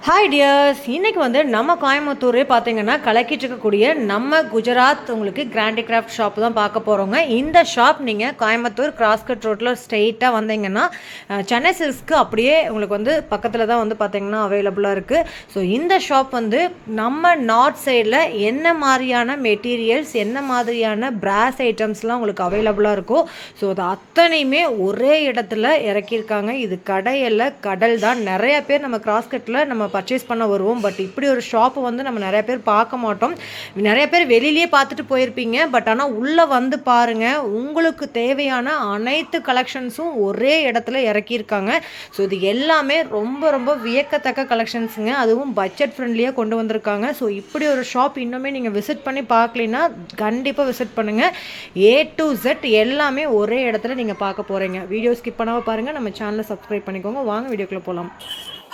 Hi tears, இன்னைக்கு நம்ம கோயம்புத்தூரே பார்த்தீங்கன்னா கலக்கிட்டு இருக்கக்கூடிய நம்ம குஜராத் உங்களுக்கு கிராண்டி கிராஃப்ட் ஷாப் தான் பார்க்க போகிறோங்க. இந்த ஷாப் நீங்கள் கோயம்புத்தூர் கிராஸ்கட் ரோட்டில் ஸ்ட்ரெயிட்டாக வந்தீங்கன்னா சென்னை சில்க்ஸ்க்கு அப்படியே உங்களுக்கு பக்கத்தில் தான் பார்த்தீங்கன்னா அவைலபிளாக இருக்குது. ஸோ இந்த ஷாப் நம்ம நார்த் சைடில் என்ன மாதிரியான மெட்டீரியல்ஸ், என்ன மாதிரியான பிராஸ் ஐட்டம்ஸ்லாம் உங்களுக்கு அவைலபிளாக இருக்கும். ஸோ அது அத்தனையுமே ஒரே இடத்துல இறக்கியிருக்காங்க. இது கடையில் கடல் தான். நிறைய பேர் நம்ம கிராஸ்கட்டில் நம்ம பர்ச்சேஸ் பண்ண வருவோம். பட் இப்படி ஒரு ஷாப்பு நம்ம நிறைய பேர் பார்க்க மாட்டோம். நிறைய பேர் வெளியிலேயே பார்த்துட்டு போயிருப்பீங்க. பட் ஆனால் உள்ளே பாருங்கள், உங்களுக்கு தேவையான அனைத்து கலெக்ஷன்ஸும் ஒரே இடத்துல இறக்கியிருக்காங்க. ஸோ இது எல்லாமே ரொம்ப ரொம்ப வியக்கத்தக்க கலெக்ஷன்ஸுங்க. அதுவும் பட்ஜெட் ஃப்ரெண்ட்லியாக கொண்டு வந்திருக்காங்க. ஸோ இப்படி ஒரு ஷாப் இன்னுமே நீங்கள் விசிட் பண்ணி பார்க்கலின்னா கண்டிப்பாக விசிட் பண்ணுங்கள். A to Z எல்லாமே ஒரே இடத்துல நீங்கள் பார்க்க போகிறீங்க. வீடியோ ஸ்கிப் பண்ணாமல் பாருங்கள். நம்ம சேனலை சப்ஸ்கிரைப் பண்ணிக்கோங்க. வாங்க வீடியோக்குள்ளே போகலாம்.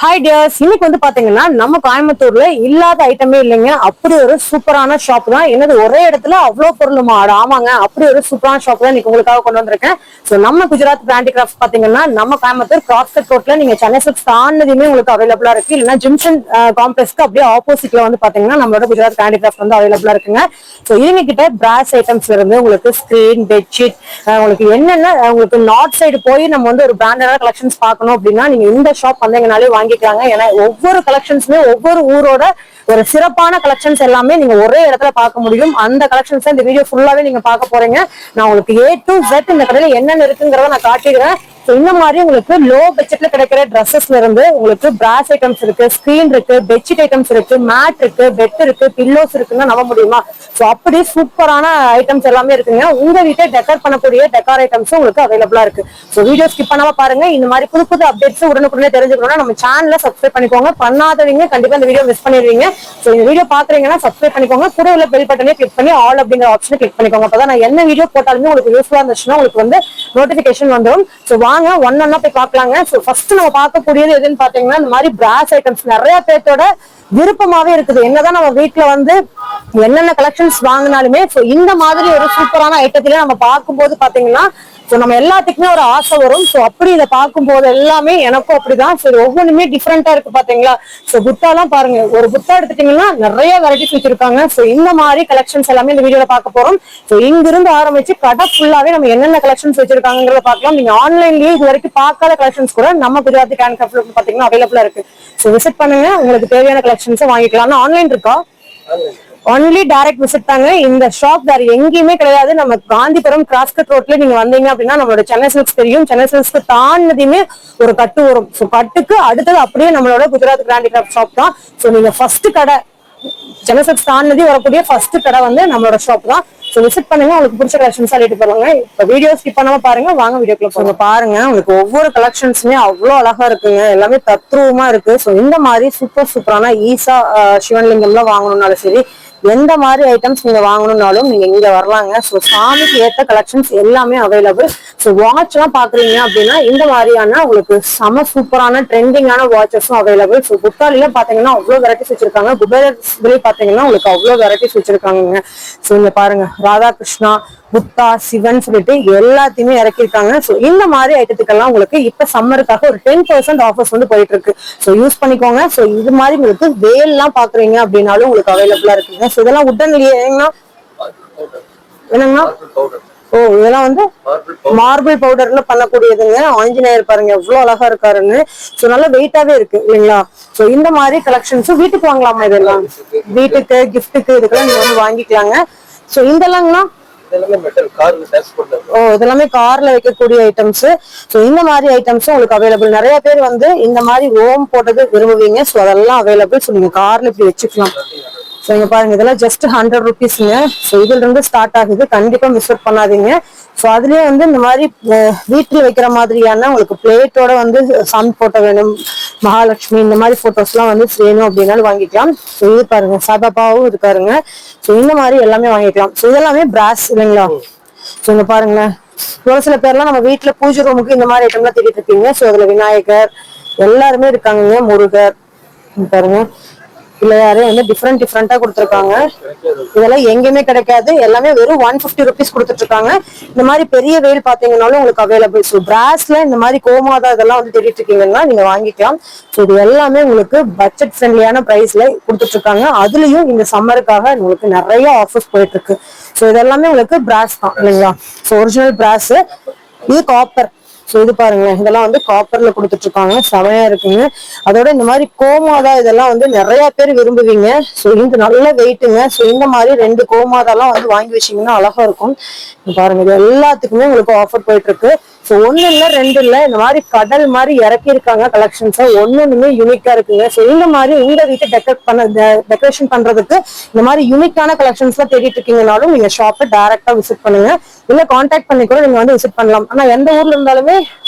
ஹாய் டியர்ஸ், இன்னைக்கு பாத்தீங்கன்னா நம்ம கோயம்புத்தூர்ல இல்லாத ஐட்டமே இல்லைங்க. அப்படி ஒரு சூப்பரான ஷாப் தான். என்னது ஒரே இடத்துல அவ்வளவு பொருளுமா? ஆமாங்க, அப்படி ஒரு சூப்பரான ஷாப் தான் இன்னைக்கு உங்களுக்காக கொண்டு வந்திருக்கேன். சோ நம்ம குஜராத் பிராண்டி கிராஃப்ட் பாத்தீங்கன்னா நம்ம கோயம்புத்தூர் கிராஸ்கட் ரோட்ல நீங்க சென்னை சில்க்ஸ் தாண்டதுமே உங்களுக்கு அவைலபிளா இருக்கு. இல்லைன்னா ஜிம்சன் காம்ப்ளெக்ஸ்க்கு அப்படியே ஆப்போசிட்ல பாத்தீங்கன்னா நம்மளோட குஜராத் பிராண்டி கிராஃப்ட் அவைலபிளா இருக்குங்க. சோ இவங்க கிட்ட பிராஸ் ஐட்டம்ஸ்ல இருந்து உங்களுக்கு ஸ்கிரீன், பெட்ஷீட், உங்களுக்கு என்னென்ன உங்களுக்கு நார்த் சைடு போய் நம்ம ஒரு பிராண்டடான கலெக்ஷன்ஸ் பார்க்கணும் அப்படின்னா நீங்க இந்த ஷாப் வந்தீங்கனாலே வாங்கிக்கலாங்க. ஏன்னா ஒவ்வொரு கலெக்ஷன்ஸுமே ஒவ்வொரு ஊரோட ஒரு சிறப்பான கலெக்ஷன்ஸ் எல்லாமே நீங்க ஒரே இடத்துல பார்க்க முடியும். அந்த கலெக்ஷன்ஸ் இந்த வீடியோ ஃபுல்லாவே நீங்க பார்க்க போறீங்க. நான் உங்களுக்கு A to Z இந்த கடையில என்னென்ன இருக்குங்கிறத நான் காட்டிடுறேன். இந்த மாதிரி உங்களுக்கு லோ பட்ஜெட்ல கிடைக்கிற ட்ரெஸ்ஸஸ்ல இருந்து உங்களுக்கு பிராஸ் ஐட்டம்ஸ் இருக்கு, ஸ்கிரீன் இருக்கு, பெட்ஷீட் ஐட்டம்ஸ் இருக்கு, மேட் இருக்கு, பெட் இருக்கு, பில்லோஸ் இருக்குன்னு நம்ப முடியுமா? சோ அப்படி சூப்பரான ஐட்டம்ஸ் எல்லாமே இருக்குங்க. உங்க வீட்டை டெக்கர் பண்ணக்கூடிய டெக்கார் ஐட்டம்ஸும் உங்களுக்கு அவைலபிளா இருக்கு. சோ வீடியோ ஸ்கிப் பண்ணாம பாருங்க. இந்த மாதிரி புது புது அப்டேட்ஸ் உடனுக்குடனே தெரிஞ்சுக்கணும்னா நம்ம சேனலை சப்ஸ்கிரைப் பண்ணிக்கோங்க. பண்ணாதவங்க கண்டிப்பா இந்த வீடியோ மிஸ் பண்ணிடுவீங்க. சோ இந்த வீடியோ பாக்குறீங்கன்னா சப்ஸ்கிரைப் பண்ணிக்கோங்க. கூட உள்ள பெல் பட்டனே கிளிக் பண்ணி ஆல் அப்படிங்கிற ஆப்ஷனை கிளிக் பண்ணிக்கோங்க. அப்பதான் நான் என்ன வீடியோ போட்டாலுமே உங்களுக்கு யூஸ்ஃபுல்லா இருந்துச்சுன்னா உங்களுக்கு நோட்டிபிகேஷன் வந்துடும். சோ வாங்க ஒன்னா போய் பார்க்கலாங்க. சோ ஃபர்ஸ்ட் நம்ம பார்க்கக்கூடியது எதுன்னு பாத்தீங்கன்னா இந்த மாதிரி பிராஸ் ஐட்டம்ஸ் நிறைய பேர்த்தோட விருப்பமாவே இருக்குது. என்னதான் நம்ம வீட்டுல என்னென்ன கலெக்ஷன்ஸ் வாங்கினாலுமே இந்த மாதிரி ஒரு சூப்பரான ஐட்டத்திலே நம்ம பார்க்கும்போது பாத்தீங்கன்னா நம்ம எல்லாத்துக்குமே ஒரு ஆசை வரும். சோ அப்படி இதை பார்க்கும்போது எல்லாமே எனக்கும் அப்படிதான். சரி, ஒவ்வொன்றுமே டிஃப்ரெண்டா இருக்கு பாத்தீங்களா? சோ புத்தாலாம் பாருங்க, ஒரு புத்தா எடுத்துட்டீங்கன்னா நிறைய வெரைட்டிஸ் வச்சிருக்காங்க. சோ இந்த மாதிரி கலெக்ஷன்ஸ் எல்லாமே இந்த வீடியோல பார்க்க போறோம். சோ இங்கிருந்து ஆரம்பிச்சு கடை ஃபுல்லாவே நம்ம என்னென்ன கலெக்ஷன்ஸ் வச்சிருக்காங்கிறத பார்க்கலாம். நீங்க ஆன்லைன்லயே இது வரைக்கும் பார்க்காத கலெக்ஷன்ஸ் கூட நம்ம குஜராத்தி கேன் கிராஃப்ட்ல பாத்தீங்கன்னா அவைலபிளா இருக்கு. சோ விசிட் பண்ணுங்க, உங்களுக்கு தேவையான கலெக்ஷன்ஸை வாங்கிக்கலாம். ஆன்லைன் இருக்கா? ஒன்லி டைரக்ட் விசிட் தாங்க. இந்த ஷாப் வேற எங்கேயுமே கிடையாது. நம்ம காந்திபுரம் கிராஸ்கட் ரோட்ல நீங்க வந்தீங்க அப்படின்னா நம்மளோட சென்னை சில்க்ஸ் தெரியும். சென்னை சில்க்ஸ்க்கு தாண்டினதுமே ஒரு கட்டு வரும். சோ கட்டுக்கு அடுத்தது அப்படியே நம்மளோட குஜராத் கிராண்டி கிராஃப்ட் ஷாப் தான். சோ நீங்க ஃபர்ஸ்ட் கடை சென்னை சில்க்ஸ் தாண்டி வரக்கூடிய ஃபர்ஸ்ட் கடை நம்மளோட ஷாப் தான். சோ விசிட் பண்ணுங்க, உங்களுக்கு பிடிச்ச கலெக்ஷன்ஸ் ஆடிட்டு போவாங்க. இப்ப வீடியோ ஸ்கிப் பண்ணாம பாருங்க. வாங்க வீடியோக்குள்ள போங்க. பாருங்க, உங்களுக்கு ஒவ்வொரு கலெக்ஷன்ஸுமே அவ்வளவு அழகா இருக்குங்க. எல்லாமே தத்ரூபமா இருக்கு. சோ இந்த மாதிரி சூப்பரான ஈசா சிவன்லிங்கம் எல்லாம் வாங்கணும்னாலும் சரி, எந்த மாதிரி ஐட்டம்ஸ் நீங்க வாங்கணும்னாலும் நீங்க இங்க வரலாங்க. சோ சாமிக்கு ஏத்த கலெக்ஷன்ஸ் எல்லாமே அவைலபிள். சோ வாட்ச் எல்லாம் பாக்குறீங்க அப்படின்னா இந்த மாதிரியான உங்களுக்கு செம சூப்பரான ட்ரெண்டிங்கான வாட்சஸும் அவைலபிள். சோ புத்தாலில பாத்தீங்கன்னா அவ்வளவு வெரைட்டிஸ் வச்சிருக்காங்க. குபேரஸ்ல பாத்தீங்கன்னா உங்களுக்கு அவ்வளவு வெரைட்டிஸ் வச்சிருக்காங்க. சோ இங்க பாருங்க, ராதாகிருஷ்ணா, புத்தா, சிவன் சொல்லிட்டு எல்லாத்தையுமே இறக்கிருக்காங்க. சோ இந்த மாதிரி ஐட்டத்துக்கெல்லாம் உங்களுக்கு இப்ப சம்மருக்காக ஒரு 10% ஆஃபர்ஸ் போயிட்டு இருக்கு. சோ யூஸ் பண்ணிக்கோங்க. சோ இது மாதிரி உங்களுக்கு வேல் எல்லாம் பாக்குறீங்க அப்படின்னாலும் உங்களுக்கு அவைலபிளா இருக்குங்க. சோ இதெல்லாம் உட்டன் என்னங்கண்ணா? ஓ, இதெல்லாம் மார்பிள் பவுடர்ல பண்ணக்கூடியதுங்க. ஆஞ்சநேயர் பாருங்க எவ்வளவு அழகா இருக்காருன்னு. சோ நல்ல வெயிட்டாவே இருக்கு இல்லைங்களா? சோ இந்த மாதிரி கலெக்ஷன்ஸ் வீட்டுக்கு வாங்கலாமா? இதெல்லாம் வீட்டுக்கு கிஃப்ட்டுக்கு இதுக்கெல்லாம் நீங்க வாங்கிக்கலாங்க. சோ இதெல்லாம்னா இதெல்லாமே கார்ல வைக்கக்கூடிய ஐட்டம்ஸ். சோ இந்த மாதிரி ஐட்டம்ஸ் உங்களுக்கு அவைலபிள். நிறைய பேர் இந்த மாதிரி ரோம் போட்டது விரும்புவீங்க. சோ அதெல்லாம் அவைலபிள். சோ நீங்க கார்ல இப்படி வச்சுக்கலாம். சோ இங்க பாருங்க, இதெல்லாம் ஜஸ்ட் 100 rupeesங்க. சோ இதுல இருந்து ஸ்டார்ட் ஆகுது. கண்டிப்பா மிஸ் அவுட் பண்ணாதீங்க. சோ அதுலயே இந்த மாதிரி வீட்டுல வைக்கிற மாதிரியான உங்களுக்கு பிளேட்டோட சாமி போட்டோ வேணும், மகாலட்சுமி இந்த மாதிரி போட்டோஸ் எல்லாம் வேணும் அப்படின்னாலும் வாங்கிக்கலாம். சோ இது பாருங்க, சாதாபாவும் இருக்காருங்க. சோ இந்த மாதிரி எல்லாமே வாங்கிக்கலாம். சோ இதெல்லாமே பிராஸ் இல்லைங்களா? சோ இங்க பாருங்களேன், ஒரு சில பேர்லாம் நம்ம வீட்டுல பூஜை ரூமுக்கு இந்த மாதிரி ஐட்டம் எல்லாம் தேடிட்டு இருக்கீங்க. சோ அதுல விநாயகர் எல்லாருமே இருக்காங்க. முருகர் பாருங்க, இல்ல யாரும் வந்து டிஃப்ரெண்டா கொடுத்துருக்காங்க. இதெல்லாம் எங்கேயுமே கிடைக்காது. எல்லாமே வெறும் 150 ருபீஸ் கொடுத்துட்டு இருக்காங்க. இந்த மாதிரி பெரிய வேல் பாத்தீங்கன்னாலும் உங்களுக்கு அவைலபிள். ஸோ பிராஸ்ல இந்த மாதிரி கோமாதா இதெல்லாம் வந்து தேடிட்டு இருக்கீங்கன்னா நீங்க வாங்கிக்கலாம். ஸோ இது எல்லாமே உங்களுக்கு பட்ஜெட் ஃப்ரெண்ட்லியான பிரைஸ்ல கொடுத்துட்டு இருக்காங்க. அதுலயும் இந்த சம்மருக்காக உங்களுக்கு நிறைய ஆஃபர்ஸ் போயிட்டு இருக்கு. ஸோ இதெல்லாமே உங்களுக்கு பிராஸ் தான் இல்லைங்களா? ஸோ ஒரிஜினல் பிராஸ். இது காப்பர். ஸோ இது பாருங்க, இதெல்லாம் வந்து காப்பர்ல கொடுத்துட்டு இருக்காங்க. செமையா இருக்குங்க. அதோட இந்த மாதிரி கோமாதா இதெல்லாம் வந்து நிறைய பேர் விரும்புவீங்க. ஸோ இந்த நல்ல வெயிட்டுங்க. ஸோ இந்த மாதிரி 2 கோமாதாலாம் வந்து வாங்கி வச்சீங்கன்னா அழகா இருக்கும். பாருங்க, இது எல்லாத்துக்குமே உங்களுக்கு ஆஃபர் போயிட்டு இருக்கு. ஸோ 1 இல்ல 2 இல்ல, இந்த மாதிரி கடல் மாதிரி இறக்கி இருக்காங்க கலெக்ஷன்ஸ். ஒன்னொன்னுமே யூனிக்கா இருக்குங்க. ஸோ இந்த மாதிரி உங்க வீட்டை டெக்கரேஷன் பண்றதுக்கு இந்த மாதிரி யூனிக்கான கலெக்ஷன்ஸ் எல்லாம் தேடிட்டு இருக்கீங்கனாலும் நீங்க ஷாப்பை டைரக்டா விசிட் பண்ணுங்க. இல்ல கான்டாக்ட் பண்ணி கூட நீங்க வந்து விசிட் பண்ணலாம். ஆனா எந்த ஊர்ல இருந்தாலுமே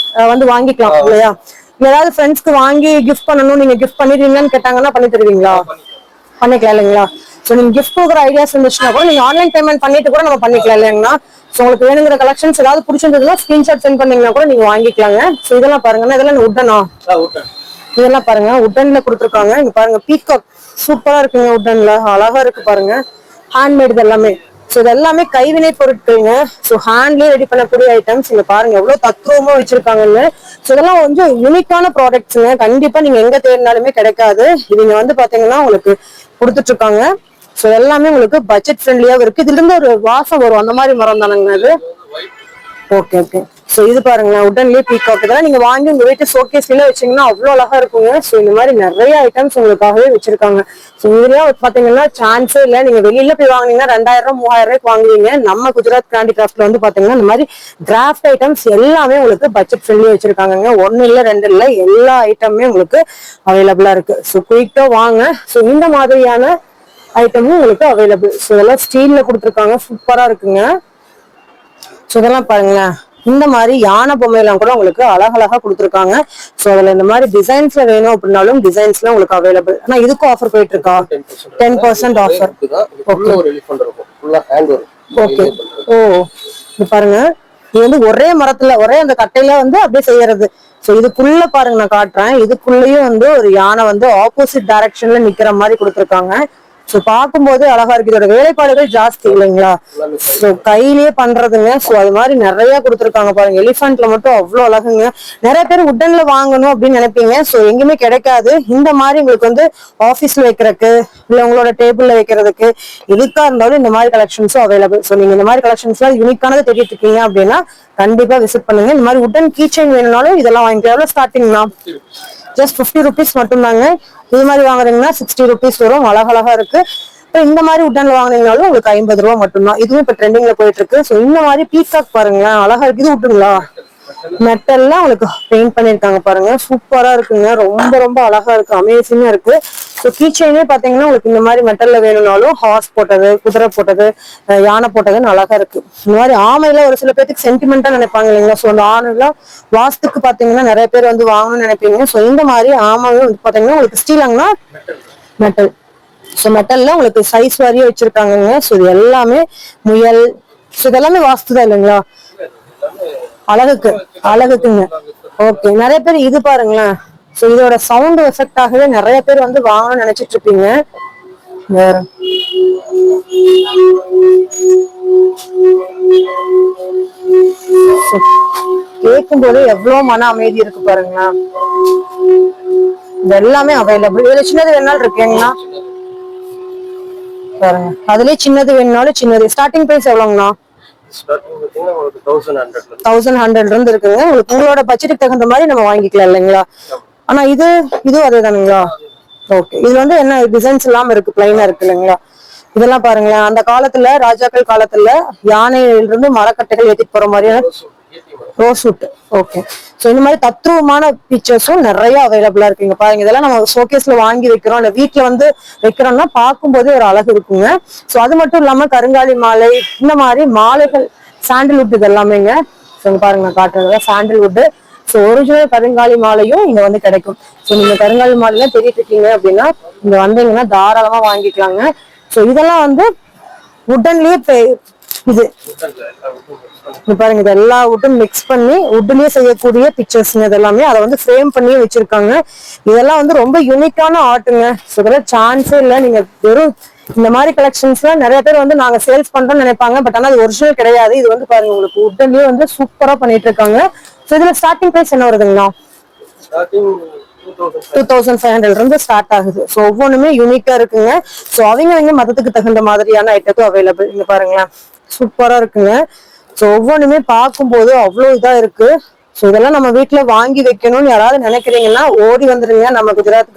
வந்து வாங்கிக்கலாம் இல்லையா? ஏதாவது ஃப்ரெண்ட்ஸ்க்கு வாங்கி கிஃப்ட் பண்ணணும், நீங்க கிஃப்ட் பண்ணிடுவீங்கன்னு கேட்டாங்கன்னா பண்ணி தருவீங்களா? பண்ணிக்கலாம் இல்லைங்களா? ஸோ நீங்க கிஃப்ட் கொடுக்குற ஐடியாஸ் இருந்துச்சுன்னா கூட நீங்க ஆன்லைன் பேமெண்ட் பண்ணிட்டு கூட நம்ம பண்ணிக்கலாம் இல்லைங்களா? ஸோ உங்களுக்கு வேணுங்கிற கலெக்ஷன்ஸ் ஏதாவது பிடிச்சிருந்ததுன்னா ஸ்கிரீன்ஷாட் சென்ட் பண்ணீங்கன்னா கூட நீங்க வாங்கிக்கலாங்க. ஸோ இதெல்லாம் பாருங்கன்னா இதெல்லாம் உட்டனா, இதெல்லாம் பாருங்க உட்டன்ல கொடுத்துருக்காங்க. இங்க பாருங்க பீகாக் சூப்பரா இருக்குங்க. உட்டன்ல அழகா இருக்கு பாருங்க. ஹேண்ட்மேட் இது எல்லாமே. ஸோ இது எல்லாமே கைவினை பொருட்களுங்க. ஸோ ஹேண்ட்லயே ரெடி பண்ணக்கூடிய ஐட்டம்ஸ். இங்க பாருங்க எவ்வளவு தத்ரூபமா வச்சிருக்காங்கன்னு. ஸோ இதெல்லாம் கொஞ்சம் யூனிக்கான ப்ராடக்ட்ஸுங்க. கண்டிப்பா நீங்க எங்க தேடினாலுமே கிடைக்காது. இவங்க வந்து பாத்தீங்கன்னா உங்களுக்கு கொடுத்துட்டு இருக்காங்க. ஸோ எல்லாமே உங்களுக்கு பட்ஜெட் ஃப்ரெண்ட்லியாவும் இருக்கு. இதுல இருந்து ஒரு வாசம் வரும், அந்த மாதிரி மரம் தானங்க அது. Okay okay. ஸோ இது பாருங்களேன், உடன்லயே பீகாக். இதெல்லாம் நீங்க வாங்கி உங்க வீட்டு ஷோகேஸ்ல வச்சீங்கன்னா அவ்வளவு அழகா இருக்குங்க. ஸோ இந்த மாதிரி நிறைய ஐட்டம்ஸ் உங்களுக்காகவே வச்சிருக்காங்க. ஸோ இதுலயும் பாத்தீங்கன்னா சான்ஸே இல்லை. நீங்க வெளியில போய் வாங்கினீங்கன்னா 2000 3000 வாங்குவீங்க. நம்ம குஜராத் ஹேண்டிகிராஃப்ட்ல வந்து பாத்தீங்கன்னா இந்த மாதிரி கிராஃப்ட் ஐட்டம்ஸ் எல்லாமே உங்களுக்கு பட்ஜெட் ஃப்ரெண்ட்லி வச்சிருக்காங்க. 1 இல்ல 2 இல்ல, எல்லா ஐட்டமுமே உங்களுக்கு அவைலபிளா இருக்கு. ஸோ குயிக்கா வாங்க. ஸோ இந்த மாதிரியான ஐட்டமும் உங்களுக்கு அவைலபிள். ஸோ இதெல்லாம் ஸ்டீல்ல கொடுத்துருக்காங்க, சூப்பரா இருக்குங்க. ஸோ இதெல்லாம் பாருங்களேன், இந்த மாதிரி யானை பொம்மையெல்லாம் கூட உங்களுக்கு அழகழகா கொடுத்துருக்காங்க. ஸோ அதுல இந்த மாதிரி டிசைன்ஸ்ல வேணும் அப்படின்னாலும் டிசைன்ஸ்ல உங்களுக்கு அவைலபிள். ஆனா இதுக்கும் ஆஃபர் போயிட்டு இருக்கா? 10% ஆஃபர். ஓகே. ஓ, இது பாருங்க, இது வந்து ஒரே மரத்துல ஒரே அந்த கட்டையில வந்து அப்படியே செய்யறது. ஸோ இதுக்குள்ள பாருங்க, நான் காட்டுறேன். இதுக்குள்ளேயும் வந்து ஒரு யானை வந்து ஆப்போசிட் டைரக்ஷன்ல நிக்கிற மாதிரி கொடுத்துருக்காங்க. ஸோ பார்க்கும்போது அழகா இருக்கு. இதோட வேலைப்பாடுகள் ஜாஸ்தி இல்லைங்களா? ஸோ கையிலேயே பண்றதுங்க. ஸோ அது மாதிரி நிறைய கொடுத்துருக்காங்க பாருங்க. எலிஃபென்ட்ல மட்டும் அவ்வளோ அழகுங்க. நிறைய பேர் உட்டன்ல வாங்கணும் அப்படின்னு நினைப்பீங்க. ஸோ எங்கேயுமே கிடைக்காது. இந்த மாதிரி உங்களுக்கு வந்து ஆஃபீஸ்ல வைக்கிறதுக்கு இல்லை உங்களோட டேபிள்ல வைக்கிறதுக்கு எதுக்கா இருந்தாலும் இந்த மாதிரி கலெக்ஷன்ஸும் அவைலபிள். ஸோ நீங்க இந்த மாதிரி கலெக்ஷன்ஸ்லாம் யூனிக்கானது தேடிட்டு இருக்கீங்க அப்படின்னா கண்டிப்பா விசிட் பண்ணுங்க. இந்த மாதிரி உட்டன் கீ செயின் வேணும்னாலும் இதெல்லாம் வாங்கிக்கலாம். எவ்வளவு ஸ்டார்டிங்னா ஜஸ்ட் 50 ருபீஸ் மட்டும்தாங்க. இது மாதிரி வாங்குறீங்கன்னா 60 ருபீஸ் வரும். அழகழகா இருக்கு. இப்போ இந்த மாதிரி உட்டன்ல வாங்குனீங்கனாலும் உங்களுக்கு 50 ரூபா மட்டும்தான். இதுவும் இப்ப ட்ரெண்டிங்ல போயிட்டு இருக்கு. ஸோ இந்த மாதிரி பீகாக் பாருங்களேன், அழகா இருக்கு. இது விட்டுங்களா, மெட்டல்ல உங்களுக்கு பெயிண்ட் பண்ணிருக்காங்க பாருங்க. சூப்பரா இருக்குங்க. ரொம்ப ரொம்ப அழகா இருக்கு, அமேசிங்கா இருக்கு. ஸோ கீ செயினே பாத்தீங்கன்னா உங்களுக்கு இந்த மாதிரி மெட்டல்ல வேணும்னாலும் ஹார்ஸ் போட்டது, குதிரை போட்டது, யானை போட்டதுன்னு அழகா இருக்கு. இந்த மாதிரி ஆமையில ஒரு சில பேருக்கு சென்டிமெண்டா நினைப்பாங்க இல்லைங்களா? ஸோ அந்த ஆணைலாம் வாஸ்துக்கு பாத்தீங்கன்னா நிறைய பேர் வந்து வாங்கணும்னு நினைப்பீங்க. ஸோ இந்த மாதிரி ஆமையும் வந்து பாத்தீங்கன்னா உங்களுக்கு ஸ்டீலாங்கன்னா மெட்டல். ஸோ மெட்டல்ல உங்களுக்கு சைஸ் வாரியே வச்சிருக்காங்க. ஸோ இது எல்லாமே முயல். ஸோ இதெல்லாமே வாஸ்து தான் இல்லைங்களா? அழகுக்கு அழகுக்குங்க. ஓகே. நிறைய பேர் இது பாருங்களேன். ஸோ இதோட சவுண்ட் எஃபெக்டாகவே நிறைய பேர் வந்து வாங்கணும்னு நினைச்சிட்டு இருப்பீங்க. வேற கேட்கும் போது எவ்வளவு மன அமைதி இருக்கு பாருங்களா. இது எல்லாமே அவைலபிள். இதுல சின்னது வேணாலும் இருக்குங்களா பாருங்க. அதுலயே சின்னது வேணும்னாலும் சின்னது. Starting price எவ்வளவுங்கண்ணா? 1100 இருந்து இருக்குங்க. உங்களுக்கு உங்களோட பட்ஜெட்டுக்கு தகுந்த மாதிரி நம்ம வாங்கிக்கலாம் இல்லைங்களா? ஆனா இதுவும் அதே தானுங்களா? ஓகே. இது வந்து என்ன டிசைன்ஸ் இல்லாம இருக்கு, பிளைனா இருக்கு இல்லைங்களா? இதெல்லாம் பாருங்களேன், அந்த காலத்துல ராஜாக்கள் காலத்துல யானையிலிருந்து மரக்கட்டைகள் ஏத்திட்டு போற மாதிரியான ரோஸ்வுட். ஓகே. சோ இந்த மாதிரி தத்ரூபமான பிக்சர்ஸும் நிறைய அவைலபிளா இருக்குங்க பாருங்க. இதெல்லாம் நம்ம ஷோகேஸ்ல வாங்கி வைக்கிறோம், இல்ல வீட்டுல வந்து வைக்கிறோம்னா பார்க்கும்போதே ஒரு அழகு இருக்குங்க. சோ அது மட்டும் இல்லாம கருங்காலி மாலை, இந்த மாதிரி மாலைகள், சாண்டில்வுட், இது எல்லாமேங்க. பாருங்க, நான் காட்டுறதுல சாண்டில்வுட். ஸோ ஒரிஜினல் கருங்காலி மாலையும் இங்க வந்து கிடைக்கும். ஸோ நீங்க கருங்காலி மாலைலாம் தேடிட்டு இருக்கீங்க அப்படின்னா இங்க வந்தீங்கன்னா தாராளமா வாங்கிக்கலாங்க. ஸோ இதெல்லாம் வந்து உடன்லயே இது பாருங்க, இது எல்லா வுட்டும் மிக்ஸ் பண்ணி வுட்லயே செய்யக்கூடிய பிக்சர்ஸ் இதெல்லாமே அதை வந்து ஃப்ரேம் பண்ணி வச்சிருக்காங்க. இதெல்லாம் வந்து ரொம்ப யூனிக்கான ஆர்ட்டுங்க. இதெல்லாம் சான்ஸே இல்லை. நீங்க வெறும் இந்த மாதிரி கலெக்ஷன்ஸ் எல்லாம் நிறைய பேர் வந்து நாங்க சேல்ஸ் பண்றோம்னு நினைப்பாங்க. பட் ஆனா அது ஒரிஜினல் கிடையாது. இது வந்து பாருங்க உங்களுக்கு வுட்லயே வந்து சூப்பரா பண்ணிட்டு இருக்காங்க. ஸோ இதுல ஸ்டார்டிங் பிரைஸ் என்ன வருதுங்களா? 2500 இருந்து ஸ்டார்ட் ஆகுது. ஸோ ஒவ்வொன்றுமே யூனிக்கா இருக்குங்க. ஸோ அவங்க மதத்துக்கு தகுந்த மாதிரியான ஐட்டத்தும் அவைலபிள். இங்க பாருங்களேன், சூப்பரா இருக்குங்க. ஸோ ஒவ்வொன்றுமே பார்க்கும்போது அவ்வளோ இதா இருக்கு. ஸோ இதெல்லாம் நம்ம வீட்டுல வாங்கி வைக்கணும்னு யாராவது நினைக்கிறீங்கன்னா ஓடி வந்துருங்க நம்ம குஜராத்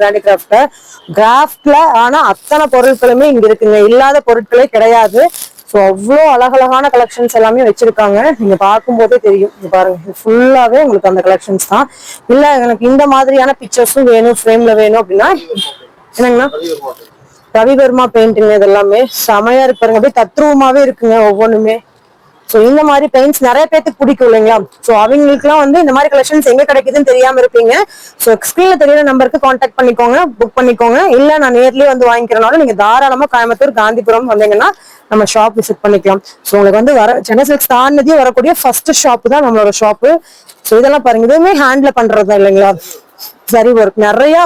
கிராஃப்ட்ல. ஆனா அத்தனை பொருட்களுமே இங்க இருக்குங்க, இல்லாத பொருட்களே கிடையாது. ஸோ அவ்வளோ அழகழகான கலெக்ஷன்ஸ் எல்லாமே வச்சிருக்காங்க. நீங்க பார்க்கும்போதே தெரியும். இங்க பாருங்க, ஃபுல்லாவே உங்களுக்கு அந்த கலெக்ஷன்ஸ் தான். இல்ல எனக்கு இந்த மாதிரியான பிக்சர்ஸும் வேணும், ஃப்ரேம்ல வேணும் அப்படின்னா என்னங்கண்ணா, ரவிவர்மா பெயிண்டிங் இதெல்லாமே செமையா இருக்கு பாருங்க. அப்படியே தத்ரூபமாவே இருக்குங்க ஒவ்வொன்றுமே. ஸோ இந்த மாதிரி பெயிண்ட்ஸ் நிறைய பேருக்கு பிடிக்கும் இல்லைங்களா? ஸோ அவங்களுக்குலாம் வந்து இந்த மாதிரி கலெக்ஷன்ஸ் எங்க கிடைக்குதுன்னு தெரியாம இருப்பீங்க. ஸோ ஸ்கிரீன்ல தெரியுற நம்பருக்கு கான்டாக்ட் பண்ணிக்கோங்க, புக் பண்ணிக்கோங்க. இல்ல நான் நேர்லயே வந்து வாங்கிக்கிறனாலும் நீங்க தாராளமா கோயம்புத்தூர் காந்திபுரம் வந்தீங்கன்னா நம்ம ஷாப் விசிட் பண்ணிக்கலாம். ஸோ உங்களுக்கு வந்து சென்னை சில்க்ஸ் தாண்டியே வரக்கூடிய ஃபர்ஸ்ட் ஷாப் தான் நம்மளோட ஷாப்பு. ஸோ இதெல்லாம் பாருங்க, இதுவுமே ஹேண்ட்ல பண்றதா இல்லைங்களா? சரி ஒர்க் நிறைய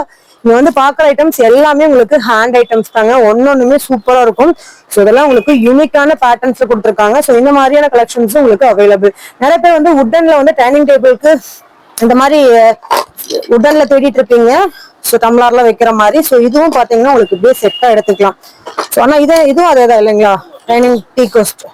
நீங்க வந்து பாக்குற ஐட்டம்ஸ் எல்லாமே உங்களுக்கு ஹேண்ட் ஐட்டம்ஸ் தாங்க. ஒன்னொன்னுமே சூப்பரா இருக்கும். ஸோ இதெல்லாம் உங்களுக்கு யூனிக்கான பேட்டர்ன்ஸ் கொடுத்துருக்காங்க. ஸோ இந்த மாதிரியான கலெக்ஷன்ஸும் உங்களுக்கு அவைலபிள். நிறைய பேர் வந்து வுட்டன்ல வந்து டைனிங் டேபிளுக்கு இந்த மாதிரி வுட்டன்ல தேடிட்டு இருப்பீங்க. ஸோ டம்ளர்ல வைக்கிற மாதிரி. ஸோ இதுவும் பாத்தீங்கன்னா உங்களுக்கு இப்படியே செட்டா எடுத்துக்கலாம். ஸோ ஆனா இதுவும் அதேதான் இல்லைங்களா? Dining tea cost.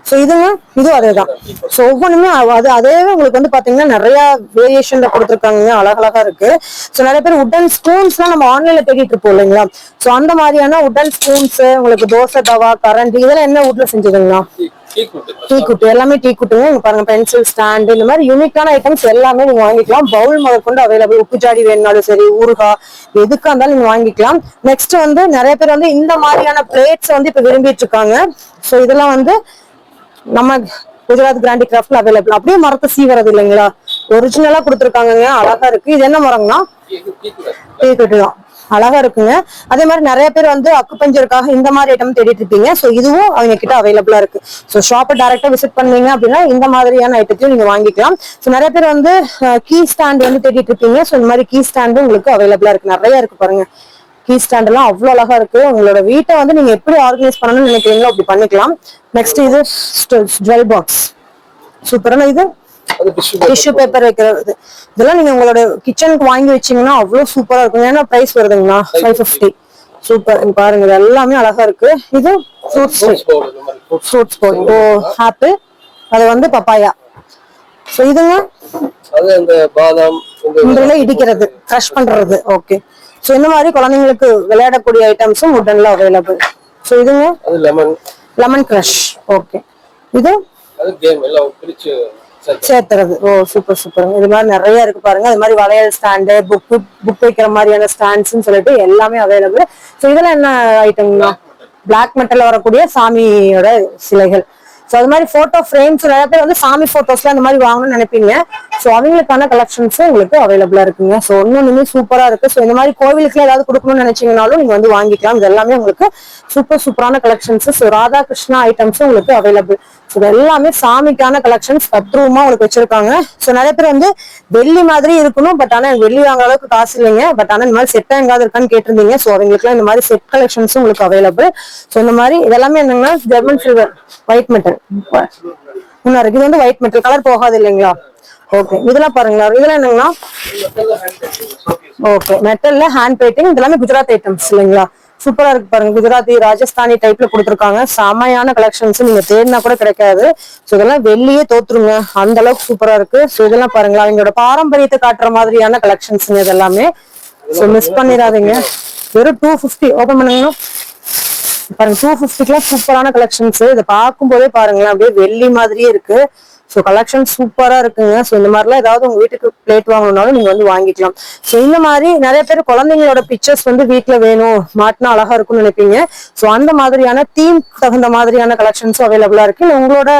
ஸோ இதுவும் அதேதான். ஸோ ஒவ்வொன்றுமே அதே உங்களுக்கு வந்து பாத்தீங்கன்னா நிறைய வேரியேஷன்ல கொடுத்துருக்காங்க, அழகழகா இருக்கு. ஸோ நிறைய பேர் வுட்டன் ஸ்பூன்ஸ் எல்லாம் நம்ம ஆன்லைன்ல தேடிட்டு இருப்போம் இல்லைங்களா? ஸோ அந்த மாதிரியான வுட்டன் ஸ்பூன்ஸ் உங்களுக்கு தோசை தவா கரண்ட் இதெல்லாம் என்ன வுட்ல செஞ்சதுங்களா? டீ குட்டு, எல்லாமே டீ குட்டுங்க. இங்க பாருங்க, பென்சில் ஸ்டாண்ட், இந்த மாதிரி யூனிக்கான ஐட்டம்ஸ் எல்லாமே நீங்க வாங்கிக்கலாம். பவுல் முதற்கொண்டு அவைலபிள். உப்பு ஜாடி வேணுனாலும் சரி, ஊறுகா எதுக்கா இருந்தாலும் நீங்க வாங்கிக்கலாம். நெக்ஸ்ட் வந்து நிறைய பேர் வந்து இந்த மாதிரியான பிளேட்ஸ் வந்து இப்ப விரும்பிட்டு இருக்காங்க. ஸோ இதெல்லாம் வந்து நம்ம குஜராத் கிராண்டி கிராஃப்ட்ல அவைலபிள். அப்படியே மரத்தை சீவறது இல்லைங்களா, ஒரிஜினலா கொடுத்துருக்காங்க. அழகா இருக்கு. இது என்ன மரம்னா? டீ கட்டு தான். அழகா இருக்குங்க. அதே மாதிரி நிறைய பேர் வந்து அக்குபஞ்சருக்காக இந்த மாதிரி ஐட்டம் தேடிட்டு இருப்பீங்க. ஸோ இதுவும் அவங்க கிட்ட அவைலபிளா இருக்கு. ஸோ ஷாப்பை டைரக்டா விசிட் பண்ணீங்க அப்படின்னா இந்த மாதிரியான ஐட்டத்தையும் நீங்க வாங்கிக்கலாம். ஸோ நிறைய பேர் வந்து கீ ஸ்டாண்ட் வந்து தேடிட்டு இருப்பீங்க. ஸோ இந்த மாதிரி கீ ஸ்டாண்டும் உங்களுக்கு அவைலபிளா இருக்கு. நிறைய இருக்கு பாருங்க. கீ ஸ்டாண்ட் எல்லாம் அவ்வளவு அழகா இருக்கு. உங்களோட வீட்டை வந்து நீங்க எப்படி ஆர்கனைஸ் பண்ணணும்னு நினைக்கிறீங்களோ அப்படி பண்ணிக்கலாம். நெக்ஸ்ட் இது ஜுவல் பாக்ஸ், சூப்பரான இது டிஷ்யூ பேப்பர் வைக்கிறது. இதெல்லாம் நீங்க உங்களோட கிச்சனுக்கு வாங்கி வச்சீங்கன்னா அவ்வளவு சூப்பரா இருக்கும். ஏன்னா பிரைஸ் வருதுங்களா 550. சூப்பர். பாருங்க, இது எல்லாமே அழகா இருக்கு. இது ஃப்ரூட்ஸ் போர்டு, ஆப்பிள், அது வந்து பப்பாயா. ஸோ இதுங்க இந்த இடிக்கிறது, கிரஷ் பண்றது. ஓகே. ஸோ இந்த மாதிரி குழந்தைங்களுக்கு விளையாடக்கூடிய ஐட்டம்ஸும் வுட்டன்ல அவைலபிள். ஸோ இதுங்க லெமன் கிரஷ். ஓகே. இது சேர்த்துறது. ஓ சூப்பர் சூப்பருங்க. இது மாதிரி நிறைய இருக்கு பாருங்க. அது மாதிரி வளையல் ஸ்டாண்டு, புக் வைக்கிற மாதிரியான ஸ்டாண்ட்ஸ்ன்னு சொல்லிட்டு எல்லாமே அவைலபிள். ஸோ இதெல்லாம் என்ன ஐட்டம்னா? பிளாக் மெட்டல்ல வரக்கூடிய சாமியோட சிலைகள். ஸோ அது மாதிரி போட்டோ ஃப்ரேம்ஸ், நிறைய பேர் வந்து சாமி போட்டோஸ்லாம் இந்த மாதிரி வாங்கணும்னு நினைப்பீங்க. ஸோ அவங்களுக்கான கலெக்ஷன்ஸும் உங்களுக்கு அவைலபிளா இருக்குங்க. ஸோ ஒன்னொன்னுமே சூப்பரா இருக்கு. ஸோ இந்த மாதிரி கோவிலுக்குலாம் ஏதாவது கொடுக்கணும்னு நினைச்சீங்கனாலும் நீங்க வந்து வாங்கிக்கலாம். இது எல்லாமே உங்களுக்கு சூப்பரான கலெக்ஷன்ஸ். ஸோ ராதா கிருஷ்ணா ஐட்டம்ஸும் உங்களுக்கு அவைலபிள். ஸோ இது எல்லாமே சாமிக்கான கலெக்ஷன்ஸ் தத்ரூபமா உங்களுக்கு வச்சிருக்காங்க. ஸோ நிறைய பேர் வந்து வெள்ளி மாதிரி இருக்கணும், பட் ஆனா வெள்ளி வாங்குற அளவுக்கு காசு இல்லைங்க. பட் ஆனா இந்த மாதிரி செட்டா எங்காவது இருக்கான்னு கேட்டிருந்தீங்க. ஸோ அவங்களுக்குலாம் இந்த மாதிரி செட் கலெக்ஷன்ஸும் உங்களுக்கு அவைலபிள். ஸோ இந்த மாதிரி இதெல்லாமே என்னங்கன்னா ஜெர்மன் சில்வர், ஒயிட் மெட்டல். இது வந்து ஒயிட் மெட்டல், கலர் போகாது இல்லைங்களா? ஓகே. இதெல்லாம் பாருங்களா, இதெல்லாம் என்னங்கன்னா ஓகே மெட்டல்ல ஹேண்ட் பெயிண்டிங். இதெல்லாமே குஜராத் ஐட்டம்ஸ் இல்லைங்களா? சூப்பரா இருக்கு பாருங்க. குஜராத்தி ராஜஸ்தானி டைப்ல கொடுத்துருக்காங்க. செமையான கலெக்ஷன்ஸ், நீங்க தேடினா கூட கிடைக்காது. ஸோ இதெல்லாம் வெள்ளியே தோத்துருங்க, அந்த அளவுக்கு சூப்பரா இருக்கு. ஸோ இதெல்லாம் பாருங்களா, அவங்களோட பாரம்பரியத்தை காட்டுற மாதிரியான கலெக்ஷன்ஸ் இதெல்லாமே. ஸோ மிஸ் பண்ணிடாதீங்க. வெறும் 250. ஓபன் பண்ணுங்க பாருங்க. 250 சூப்பரான கலெக்ஷன்ஸ். இதை பார்க்கும் போதே பாருங்களேன், அப்படியே வெள்ளி மாதிரியே இருக்கு. ஸோ கலெக்ஷன் சூப்பரா இருக்குங்க. ஸோ இந்த மாதிரிலாம் ஏதாவது உங்க வீட்டுக்கு பிளேட் வாங்கணும்னாலும் நீங்க வந்து வாங்கிக்கலாம். ஸோ இந்த மாதிரி நிறைய பேர் குழந்தைங்களோட பிக்சர்ஸ் வந்து வீட்டுல வேணும், மாட்டினா அழகா இருக்கும்னு நினைப்பீங்க. ஸோ அந்த மாதிரியான தீம் தகுந்த மாதிரியான கலெக்ஷன்ஸும் அவைலபிளா இருக்கு. உங்களோட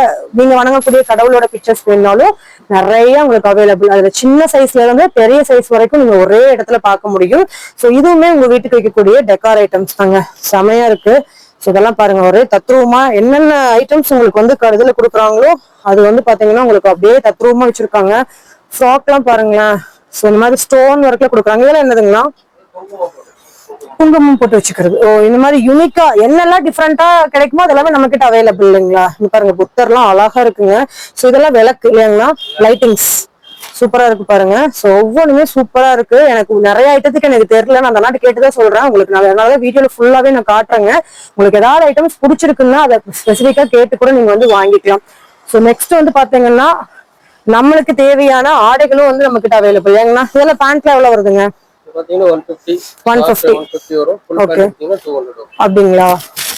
நீங்க வணங்கக்கூடிய கடவுளோட பிக்சர்ஸ் வேணும்னாலும் நிறைய உங்களுக்கு அவைலபிள். அதுல சின்ன சைஸ்ல இருந்து பெரிய சைஸ் வரைக்கும் நீங்க ஒரே இடத்துல பார்க்க முடியும். ஸோ இதுவுமே உங்க வீட்டுக்கு வைக்கக்கூடிய டெக்கார் ஐட்டம்ஸ் தாங்க. செமையா இருக்கு. ஸோ இதெல்லாம் பாருங்க ஒரே தத்ரூபமா என்னென்ன ஐட்டம்ஸ் உங்களுக்கு வந்து இதுல கொடுக்குறாங்களோ அது வந்து பாத்தீங்கன்னா உங்களுக்கு அப்படியே தத்ரூபமா வச்சிருக்காங்க. ஃப்ராக் எல்லாம் பாருங்களேன். ஸோ இந்த மாதிரி ஸ்டோன் ஒர்க்ல கொடுக்குறாங்க. இதெல்லாம் என்னதுங்களா? குங்குமம் போட்டு வச்சுக்கிறது. ஓ, இந்த மாதிரி யூனிக்கா என்னெல்லாம் டிஃப்ரெண்டா கிடைக்குமோ அதெல்லாமே நம்ம கிட்ட அவைலபிள் இல்லைங்களா? இங்க பாருங்க புத்தர்லாம் அழகா இருக்குங்க. ஸோ இதெல்லாம் விளக்கு இல்லைங்களா? லைட்டிங்ஸ் சூப்பரா இருக்கு பாருங்க. ஸோ ஒவ்வொன்றுமே சூப்பரா இருக்கு. எனக்கு நிறைய ஐட்டத்துக்கு எனக்கு தெரியல, நான் அந்த நாட்டு கேட்டுதான் சொல்றேன் உங்களுக்கு. நான் அதனால வீடியோல ஃபுல்லாவே நான் காட்டுறேங்க. உங்களுக்கு ஏதாவது ஐட்டம்ஸ் பிடிச்சிருக்குன்னா அதை ஸ்பெசிஃபிக்கா கேட்டு கூட நீங்க வந்து வாங்கிக்கலாம். ஸோ நெக்ஸ்ட் வந்து பாத்தீங்கன்னா நம்மளுக்கு தேவையான ஆடைகளும் வந்து நம்ம கிட்ட அவைலபிள். ஏங்கன்னா இதெல்லாம் பேண்ட்ல எவ்வளவு வருதுங்க? 150 வரும். அப்படிங்களா?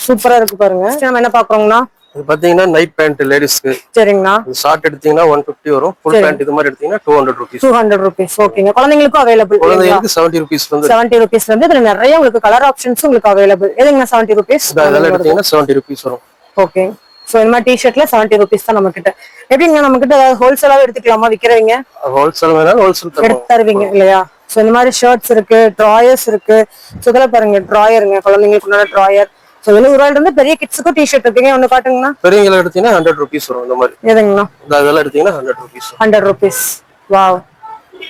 சூப்பரா இருக்கு பாருங்க. நம்ம என்ன பாக்குறோம்னா இது பாத்தீங்கன்னா நைட் பேண்ட் லேடிஸ்க்கு. சரிங்கண்ணா. ஷார்ட் எடுத்தீங்கன்னா 150 வரும். ஃபுல் பேண்ட் இது மாதிரி எடுத்தீங்கன்னா 200 ரூபீஸ். 200 ரூபீஸ். ஓகேங்க. குழந்தைங்களுக்கும் அவைலபிள். குழந்தைங்களுக்கு 70 ரூபீஸ் வந்து 70 ரூபீஸ் வந்து இதுல நிறைய உங்களுக்கு கலர் ஆப்ஷன்ஸ் உங்களுக்கு அவைலபிள். எதுங்க 70 ரூபீஸ்? இதெல்லாம் எடுத்தீங்கன்னா 70 ரூபீஸ் வரும். ஓகே. சோ இந்த மாதிரி டிஷர்ட்ல 70 ரூபீஸ் தான் நம்ம கிட்ட. எப்படிங்க நம்ம கிட்ட ஹோல்சேலாவே எடுத்துக்கலாமா? விக்கிறவங்க ஹோல்சேல் வேணாலும் ஹோல்சேல் எடுத்து தருவீங்க இல்லையா? சோ இந்த மாதிரி ஷர்ட்ஸ் இருக்கு, ட்ராயர்ஸ் இருக்கு. சோ இதெல்லாம் பாருங்க ட்ராயருங்க, குழந்தைங்களுக்கு உண்டான ட்ராயர். சோ 70 ரூபாயில இருந்து பெரிய கிட்ஸுக்கும் டிஷர்ட் இருக்குங்க. ஒண்ணு காட்டுங்கண்ணா. பெரியவங்க எடுத்தீங்கன்னா 100 ரூபீஸ் வரும். இந்த மாதிரி எதுங்கண்ணா? அதெல்லாம் எடுத்தீங்கன்னா 100 ரூபீஸ். 100 ரூபீஸ். வாவ்,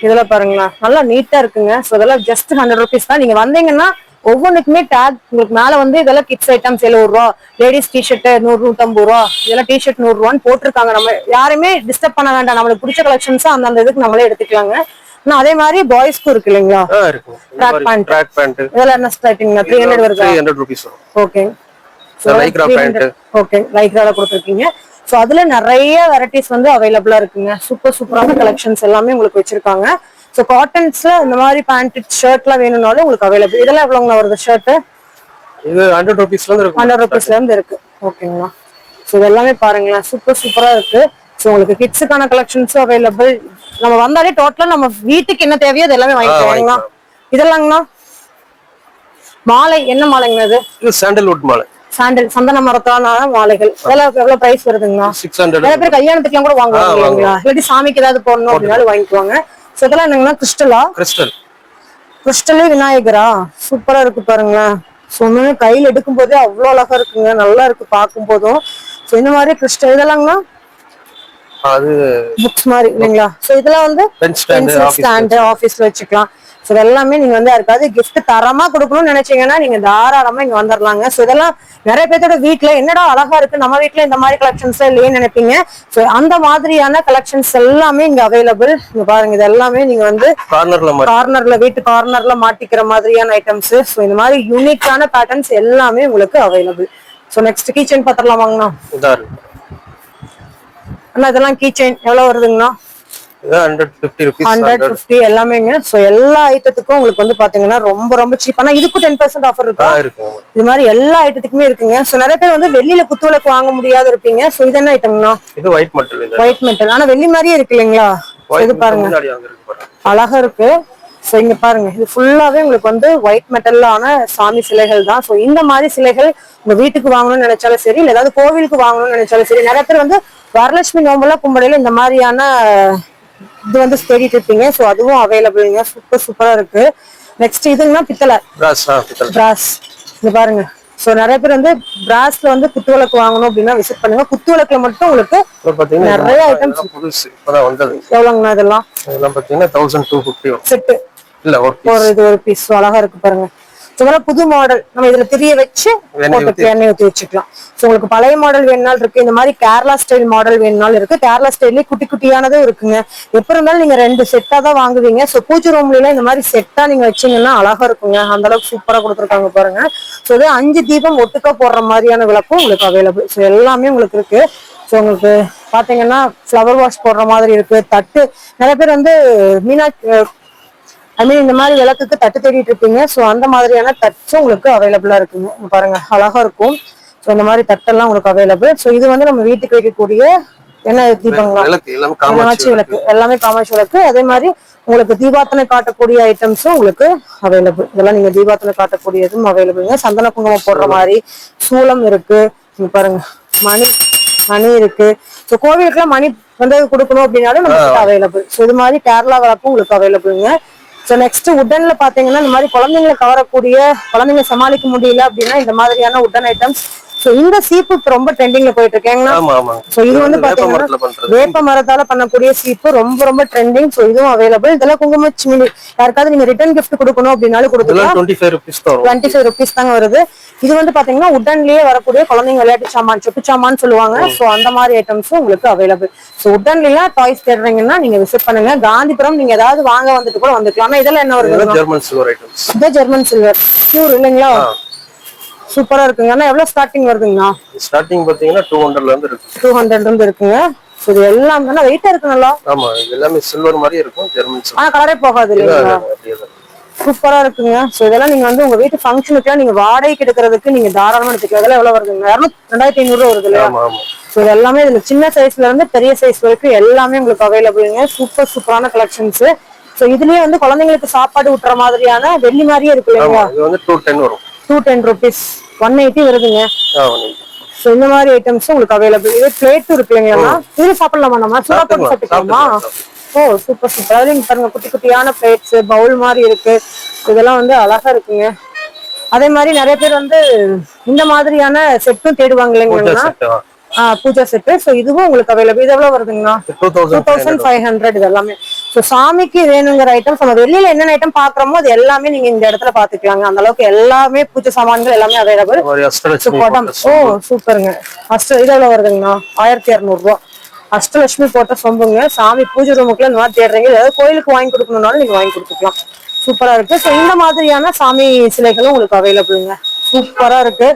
இதெல்லாம் பாருங்களா நல்லா நீட்டா இருக்குங்க. சோ இதெல்லாம் ஜஸ்ட் 100 ரூபீஸ் தான். நீங்க வந்தீங்கன்னா ஒவ்வொன்றுக்குமே டேக் உங்களுக்கு மேல வந்து இதெல்லாம் கிட்ஸ் ஐட்டம்ஸ் 70 ரூபா, லேடிஸ் டிஷர்ட் 100 150 ரூபா, இதெல்லாம் டிஷர்ட் 100 ரூபான்னு போட்டிருக்காங்க. நம்ம யாருமே டிஸ்டர்ப் பண்ண வேண்டாம். நம்மளுக்கு பிடிச்ச கலெக்ஷன்ஸ் அந்த இதுக்கு நம்மளே எடுத்துக்கலாங்க. அதே மாதிரி பாய்ஸ்க்கும் இருக்கு இல்லைங்களா? ட்ராக் பேண்ட் இதெல்லாம் என்ன ஸ்டார்டிங் 300 வருது. 300 ரூபீஸ் வரும். ஓகே. Lycra pant. ஓகே, லைக்ரால கொடுத்துருக்கீங்க. சோ அதுல நிறைய வெரைட்டிஸ் வந்து அவைலபிளா இருக்குங்க. சூப்பரான கலெக்ஷன்ஸ் எல்லாமே உங்களுக்கு வச்சிருக்காங்க. சோ காட்டன்ஸ்ல இந்த மாதிரி பேண்ட் ஷர்ட்லாம் வேணும்னாலும் உங்களுக்கு அவைலபிள். இதெல்லாம் எவ்வளவுங்களா வருது ஷர்ட்? இது 100 ரூபீஸ்ல இருந்து இருக்கு. 100 ரூபீஸ்ல இருந்து இருக்கு. ஓகேங்களா? சோ இதெல்லாமே பாருங்களேன் சூப்பரா இருக்கு. சோ உங்களுக்கு கிட்ஸுக்கான கலெக்ஷன்ஸும் அவைலபிள். நம்ம வந்தாலே டோட்டலா நம்ம வீட்டுக்கு என்ன தேவையோ அது எல்லாமே வாங்கிக்கலாம். இதெல்லாங்கண்ணா மாலை என்ன மாலைங்க? இது சாண்டல்வுட் மாலை. சாண்டல் சந்தன மரத்தான மாலைகள். இதெல்லாம் எவ்வளவு பிரைஸ் வருதுங்களா? 600. நிறைய பேர் கல்யாணத்துக்குலாம் கூட வாங்குவாங்க இல்லைங்களா? இல்லாட்டி சாமிக்கு ஏதாவது போடணும் அப்படின்னாலும் வாங்கிக்குவாங்க. சோ இதெல்லாம் என்னங்கன்னா கிறிஸ்டல் விநாயகரா சூப்பரா இருக்கு பாருங்களேன். சொன்ன கையில எடுக்கும் போதே அவ்வளவு அழகா இருக்குங்க. நல்லா இருக்கு பார்க்கும் போதும். சோ இந்த மாதிரி கிறிஸ்டல் இதெல்லாம்னா அது புக்ஸ் மாதிரி இல்லைங்களா? சோ இதெல்லாம் வந்து ஸ்டாண்ட் ஆபீஸ்ல வச்சுக்கலாம். சோ இதெல்லாமே நீங்க வந்து யாருக்காவது கிஃப்ட் தரமா கொடுக்கணும்னு நினைச்சீங்கன்னா நீங்க தாராளமா இங்க வந்துடலாங்க. சோ இதெல்லாம் நிறைய பேரோட வீட்டுல என்னடா அழகா இருக்கு, நம்ம வீட்டுல இந்த மாதிரி கலெக்ஷன்ஸ் இல்லையேன்னு நினைப்பீங்க. சோ அந்த மாதிரியான கலெக்ஷன்ஸ் எல்லாமே இங்க அவைலபிள். இங்க பாருங்க, இது எல்லாமே நீங்க வந்து கார்னர்ல வீட்டு கார்னர்ல மாட்டிக்கிற மாதிரியான ஐட்டம்ஸ். சோ இந்த மாதிரி யூனிக்கான பேட்டர்ன்ஸ் எல்லாமே உங்களுக்கு available. So next key chain பாத்திரலாமாங்கண்ணா? அண்ணா இதெல்லாம் கீ செயின் எவ்வளவு வருதுங்கண்ணா? 150 ரூபீஸ். 150 எல்லாமேங்க. சோ எல்லா ஐட்டத்துக்கும் உங்களுக்கு வந்து பாத்தீங்கன்னா ரொம்ப சீப். ஆனா இதுக்கும் 10% ஆஃபர் இருக்கு. இது மாதிரி எல்லா ஐட்டத்துக்குமே இருக்குங்க. சோ நிறைய பேர் வந்து வெளியில குத்துவிளக்கு வாங்க முடியாத இருப்பீங்க. சோ இது என்ன ஐட்டம்னா? இது ஒயிட் மெட்டல். ஒயிட் மெட்டல் ஆனா வெள்ளி மாதிரியே இருக்கு இல்லைங்களா? இது பாருங்க அழகா இருக்கு. சோ இங்க பாருங்க, இது ஃபுல்லாவே உங்களுக்கு வந்து ஒயிட் மெட்டல்ல ஆன சாமி சிலைகள் தான். சோ இந்த மாதிரி சிலைகள் உங்க வீட்டுக்கு வாங்கணும்னு நினைச்சாலும் சரி, இல்ல ஏதாவது கோவிலுக்கு வாங்கணும்னு நினைச்சாலும் சரி, நிறைய பேர் வந்து வரலட்சுமி நோம்பெல்லாம் கும்படையில இந்த மாதிரியான இது வந்து தேடிட்டு இருப்பீங்க. சோ அதுவும் அவைலபிள்ங்க. சூப்பரா இருக்கு. நெக்ஸ்ட் இதுங்கன்னா பித்தளை பிராஸ். இங்க பாருங்க. சோ நிறைய பேர் வந்து பிராஸ்ல வந்து குத்துவிளக்கு வாங்கணும் அப்படின்னா விசிட் பண்ணுங்க. குத்துவிளக்குல மட்டும் உங்களுக்கு நிறைய ஐட்டம்ஸ் புதுசு இப்பதான் வந்தது. எவ்வளவுங்கண்ணா இதெல்லாம்? இதெல்லாம் பாத்தீங்கன்னா 1250 செட் இல்ல ஒரு பீஸ். அழகா இருக்கு பாருங்க. புது மாடல் நம்ம இதுல திரிய வச்சு எண்ணெய் ஊற்றி வச்சுக்கலாம். சோ உங்களுக்கு பழைய மாடல் வேணுனாலும் இருக்கு. இந்த மாதிரி கேரளா ஸ்டைல் மாடல் வேணுனாலும் இருக்கு. கேரளா ஸ்டைல்லே குட்டியானதும் இருக்குங்க. எப்ப இருந்தாலும் நீங்க 2 செட்டா தான் வாங்குவீங்க. சோ பூஜை ரூம்ல எல்லாம் இந்த மாதிரி செட்டா நீங்க வச்சீங்கன்னா அழகா இருக்குங்க. அந்த அளவுக்கு சூப்பரா கொடுத்துருக்காங்க பாருங்க. சோ இது 5 தீபம் ஒட்டுக்கா போடுற மாதிரியான விளக்கும் உங்களுக்கு அவைலபிள். சோ எல்லாமே உங்களுக்கு இருக்கு. சோ உங்களுக்கு பாத்தீங்கன்னா ஃபிளவர் வாஷ் போடுற மாதிரி இருக்கு. தட்டு நிறைய பேர் வந்து இந்த மாதிரி விளக்குக்கு தட்டு தேடிட்டு இருப்பீங்க. சோ அந்த மாதிரியான தட்டும் உங்களுக்கு அவைலபிளா இருக்குங்க. பாருங்க அழகா இருக்கும். சோ இந்த மாதிரி தட்டெல்லாம் உங்களுக்கு அவைலபிள். சோ இது வந்து நம்ம வீட்டுக்கு வைக்கக்கூடிய என்ன தீபங்களா? காமாட்சி விளக்கு. எல்லாமே காமாட்சி விளக்கு. அதே மாதிரி உங்களுக்கு தீபாத்தனை காட்டக்கூடிய ஐட்டம்ஸும் உங்களுக்கு அவைலபிள். இதெல்லாம் நீங்க தீபாத்தனை காட்டக்கூடியதும் அவைலபிள்ங்க. சந்தன குங்குமம் போடுற மாதிரி சூளம் இருக்கு. இங்க பாருங்க மணி இருக்கு. சோ கோவிலுக்குலாம் மணி வந்து கொடுக்கணும் அப்படின்னாலும் நமக்கு அவைலபிள். சோ இது மாதிரி கேரளா விளக்கும் உங்களுக்கு அவைலபிள்ங்க. ஸோ நெக்ஸ்ட் உட்டன்ல பாத்தீங்கன்னா இந்த மாதிரி குழந்தைங்களை கவரக்கூடிய, குழந்தைங்க சமாளிக்க முடியல அப்படின்னா இந்த மாதிரியான உட்டன் ஐட்டம்ஸ். ஸோ இந்த சீப்பு இப்ப ரொம்ப ட்ரெண்டிங்ல போயிட்டு இருக்கேங்கண்ணா. ஆமா ஆமா. ஸோ இது வந்து பாத்தீங்கன்னா வேப்ப மரத்தால பண்ணக்கூடிய சீப்பு ரொம்ப ரொம்ப ட்ரெண்டிங். ஸோ இதுவும் அவைலபிள். இதெல்லாம் குங்குமச்சிமிலி யாருக்காவது நீங்க ரிட்டர்ன் கிஃப்ட் கொடுக்கணும் அப்படின்னாலும் கொடுக்கலாம். 25 rupees தான் வரும். 25 rupees தாங்க வருது. இது வந்து பாத்தீங்கன்னா உட்டன்லயே வரக்கூடிய குழந்தைங்க விளையாட்டு சாமான், சொப்பு சாமான் சொல்லுவாங்க. ஸோ அந்த மாதிரி ஐட்டம்ஸும் உங்களுக்கு அவைலபிள். ஸோ உட்டன்ல டாய்ஸ் தேடுறீங்கன்னா நீங்க விசிட் பண்ணுங்க. காந்திபுரம் நீங்க ஏதாவது வாங்க வந்துட்டு கூட வந்துக்கலாம். ஆனா இதெல்லாம் என்ன வருது? German silver items. இது ஜெர்மன் சில்வர் பியூர் இல்லைங்களா? சூப்பரா இருக்குங்க. ஆனா எவ்வளவு ஸ்டார்டிங் வருதுங்கண்ணா? ஸ்டார்டிங் பாத்தீங்கன்னா 200 ல இருந்து இருக்கு. 200 இருந்து இருக்குங்க. இது எல்லாம் தானே வெயிட்டா இருக்குங்களா? ஆமா, இது எல்லாமே சில்வர் மாதிரி இருக்கும், ஜெர்மன் சில்வர். ஆனா கலரே போகாது இல்லைங்களா? சூப்பரா இருக்குங்க. சோ இதெல்லாம் நீங்க வந்து உங்க வீட்டு ஃபங்க்ஷனுக்குலாம் நீங்க வாடகைக்கு எடுக்கிறதுக்கு நீங்க தாராளமா எடுத்துக்கலாம். இதெல்லாம் எவ்வளவு வருதுங்க? 2500 வருது இல்லையா? ஆமா ஆமா. சோ இது எல்லாமே இதுல சின்ன சைஸ்ல இருந்து பெரிய சைஸ் வரைக்கும் எல்லாமே உங்களுக்கு அவைலபிள்ங்க. சூப்பரான கலெக்ஷன்ஸ். சோ இதுலயே வந்து குழந்தைங்களுக்கு சாப்பாடு ஊட்டுற மாதிரியான வெள்ளி மாதிரியே இருக்கு இல்லைங்களா? இது வந்து 210 வரும். 210 rupees. 180 வருதுங்க. சோ இந்த மாதிரி ஐட்டம்ஸ் உங்களுக்கு அவைலபிள். இது பிளேட் இருக்கு இல்லைங்களா? இது சாப்பிடலாமா? நம்ம சூடா போட்டு சாப்பிடலாமா? ஓ சூப்பர். அதுல இங்க பாருங்க குட்டி குட்டியான பிளேட்ஸ், பவுல் மாதிரி இருக்கு. இதெல்லாம் வந்து அழகா இருக்குங்க. அதே மாதிரி நிறைய பேர் வந்து இந்த மாதிரியான செட்டும் தேடுவாங்க இல்லைங்களா? பூஜா செட். சோ இதுவும் உங்களுக்கு அவைலபிள். இது எவ்வளவு வருதுங்கண்ணா? 2500 இது எல்லாமே. சோ சாமிக்கு வேணுங்கிற ஐட்டம் நம்ம வெளியில என்னென்ன ஐட்டம் பாக்குறோமோ அது எல்லாமே நீங்க இந்த இடத்துல பாத்துக்கலாங்க. அந்த அளவுக்கு எல்லாமே பூஜை சாமான்கள் எல்லாமே அவைலபிள். ஓ சூப்பருங்க. இது எவ்வளவு வருதுங்கண்ணா? 1200 ரூபாய். அஷ்டலட்சுமி போட்ட சொம்புங்க. சாமி பூஜை ரூமுக்குள்ள இந்த மாதிரி தேடுறீங்க, ஏதாவது கோயிலுக்கு வாங்கி கொடுக்கணும்னாலும் நீங்க வாங்கி கொடுத்துக்கலாம். சூப்பரா இருக்கு. சோ இந்த மாதிரியான சாமி சிலைகளும் உங்களுக்கு அவைலபிள்ங்க. சூப்பரா இருக்கு.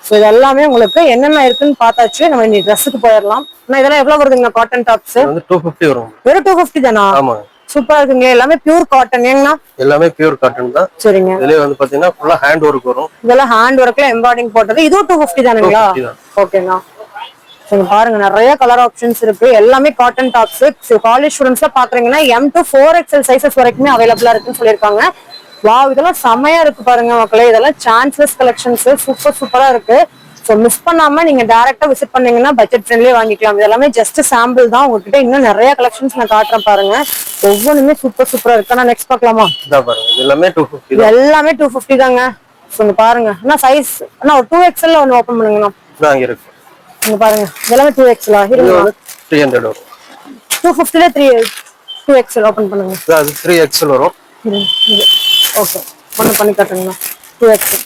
சோ இது எல்லாமே உங்களுக்கு என்னென்ன இருக்குன்னு பார்த்தாச்சு. நம்ம இந்த ட்ரெஸ்ஸுக்கு போயிடலாம். இதெல்லாம் எவ்வளவு வருதுங்க? காட்டன் டாப்ஸ் 250 வரும். வெறும் 250 தானா? ஆமா. சூப்பரா இருக்குங்க. எல்லாமே பியூர் காட்டன் ஏங்கண்ணா? எல்லாமே பியூர் காட்டன் தான். சரிங்க. இதுலயே வந்து பாத்தீங்கன்னா ஃபுல்லா ஹேண்ட் ஒர்க் வரும். இதெல்லாம் ஹேண்ட் ஒர்க்ல எம்பார்டிங் போட்டது. இதுவும் 250 தானுங்களா? ஓகேண்ணா. நீங்க பாருங்க நிறைய கலர் ஆப்ஷன்ஸ் இருக்கு. எல்லாமே காட்டன் டாப்ஸ். காலேஜ் ஸ்டூடெண்ட்ஸ்ல பாக்குறீங்கன்னா M to 4XL சைசஸ் வரைக்குமே அவைலபிளா இருக்குன்னு சொல்லியிருக்காங்க. வாவ், இதெல்லாம் செமையா இருக்கு பாருங்க மக்களே. இதெல்லாம் சான்ஸ்லெஸ் கலெக்ஷன்ஸ். சூப்பரா இருக்கு. சோ மிஸ் பண்ணாம நீங்க டைரக்டா விசிட் பண்ணீங்கன்னா பட்ஜெட் ஃப்ரெண்ட்லியே வாங்கிக்கலாம். இது எல்லாமே ஜஸ்ட் சாம்பிள் தான். உங்ககிட்ட இன்னும் நிறைய கலெக்ஷன்ஸ் நான் காட்டுறேன் பாருங்க. ஒவ்வொன்றுமே சூப்பரா இருக்கு. நான் நெக்ஸ்ட் பார்க்கலாமா? எல்லாமே 250. எல்லாமே 250 தாங்க. சோ பாருங்க. நான் சைஸ் ஒரு 2XL ஒன்னு ஓபன் பண்ணுங்கண்ணா. இங்க இருக்கு. இங்க பாருங்க. எல்லாமே 2XL ஆ? இது 300 வரும். 250ல 2XL ஓபன் பண்ணுங்க. அது 3XL வரும். ஓகே, ஒன்னு பண்ணி காட்டுங்கண்ணா. 2XL.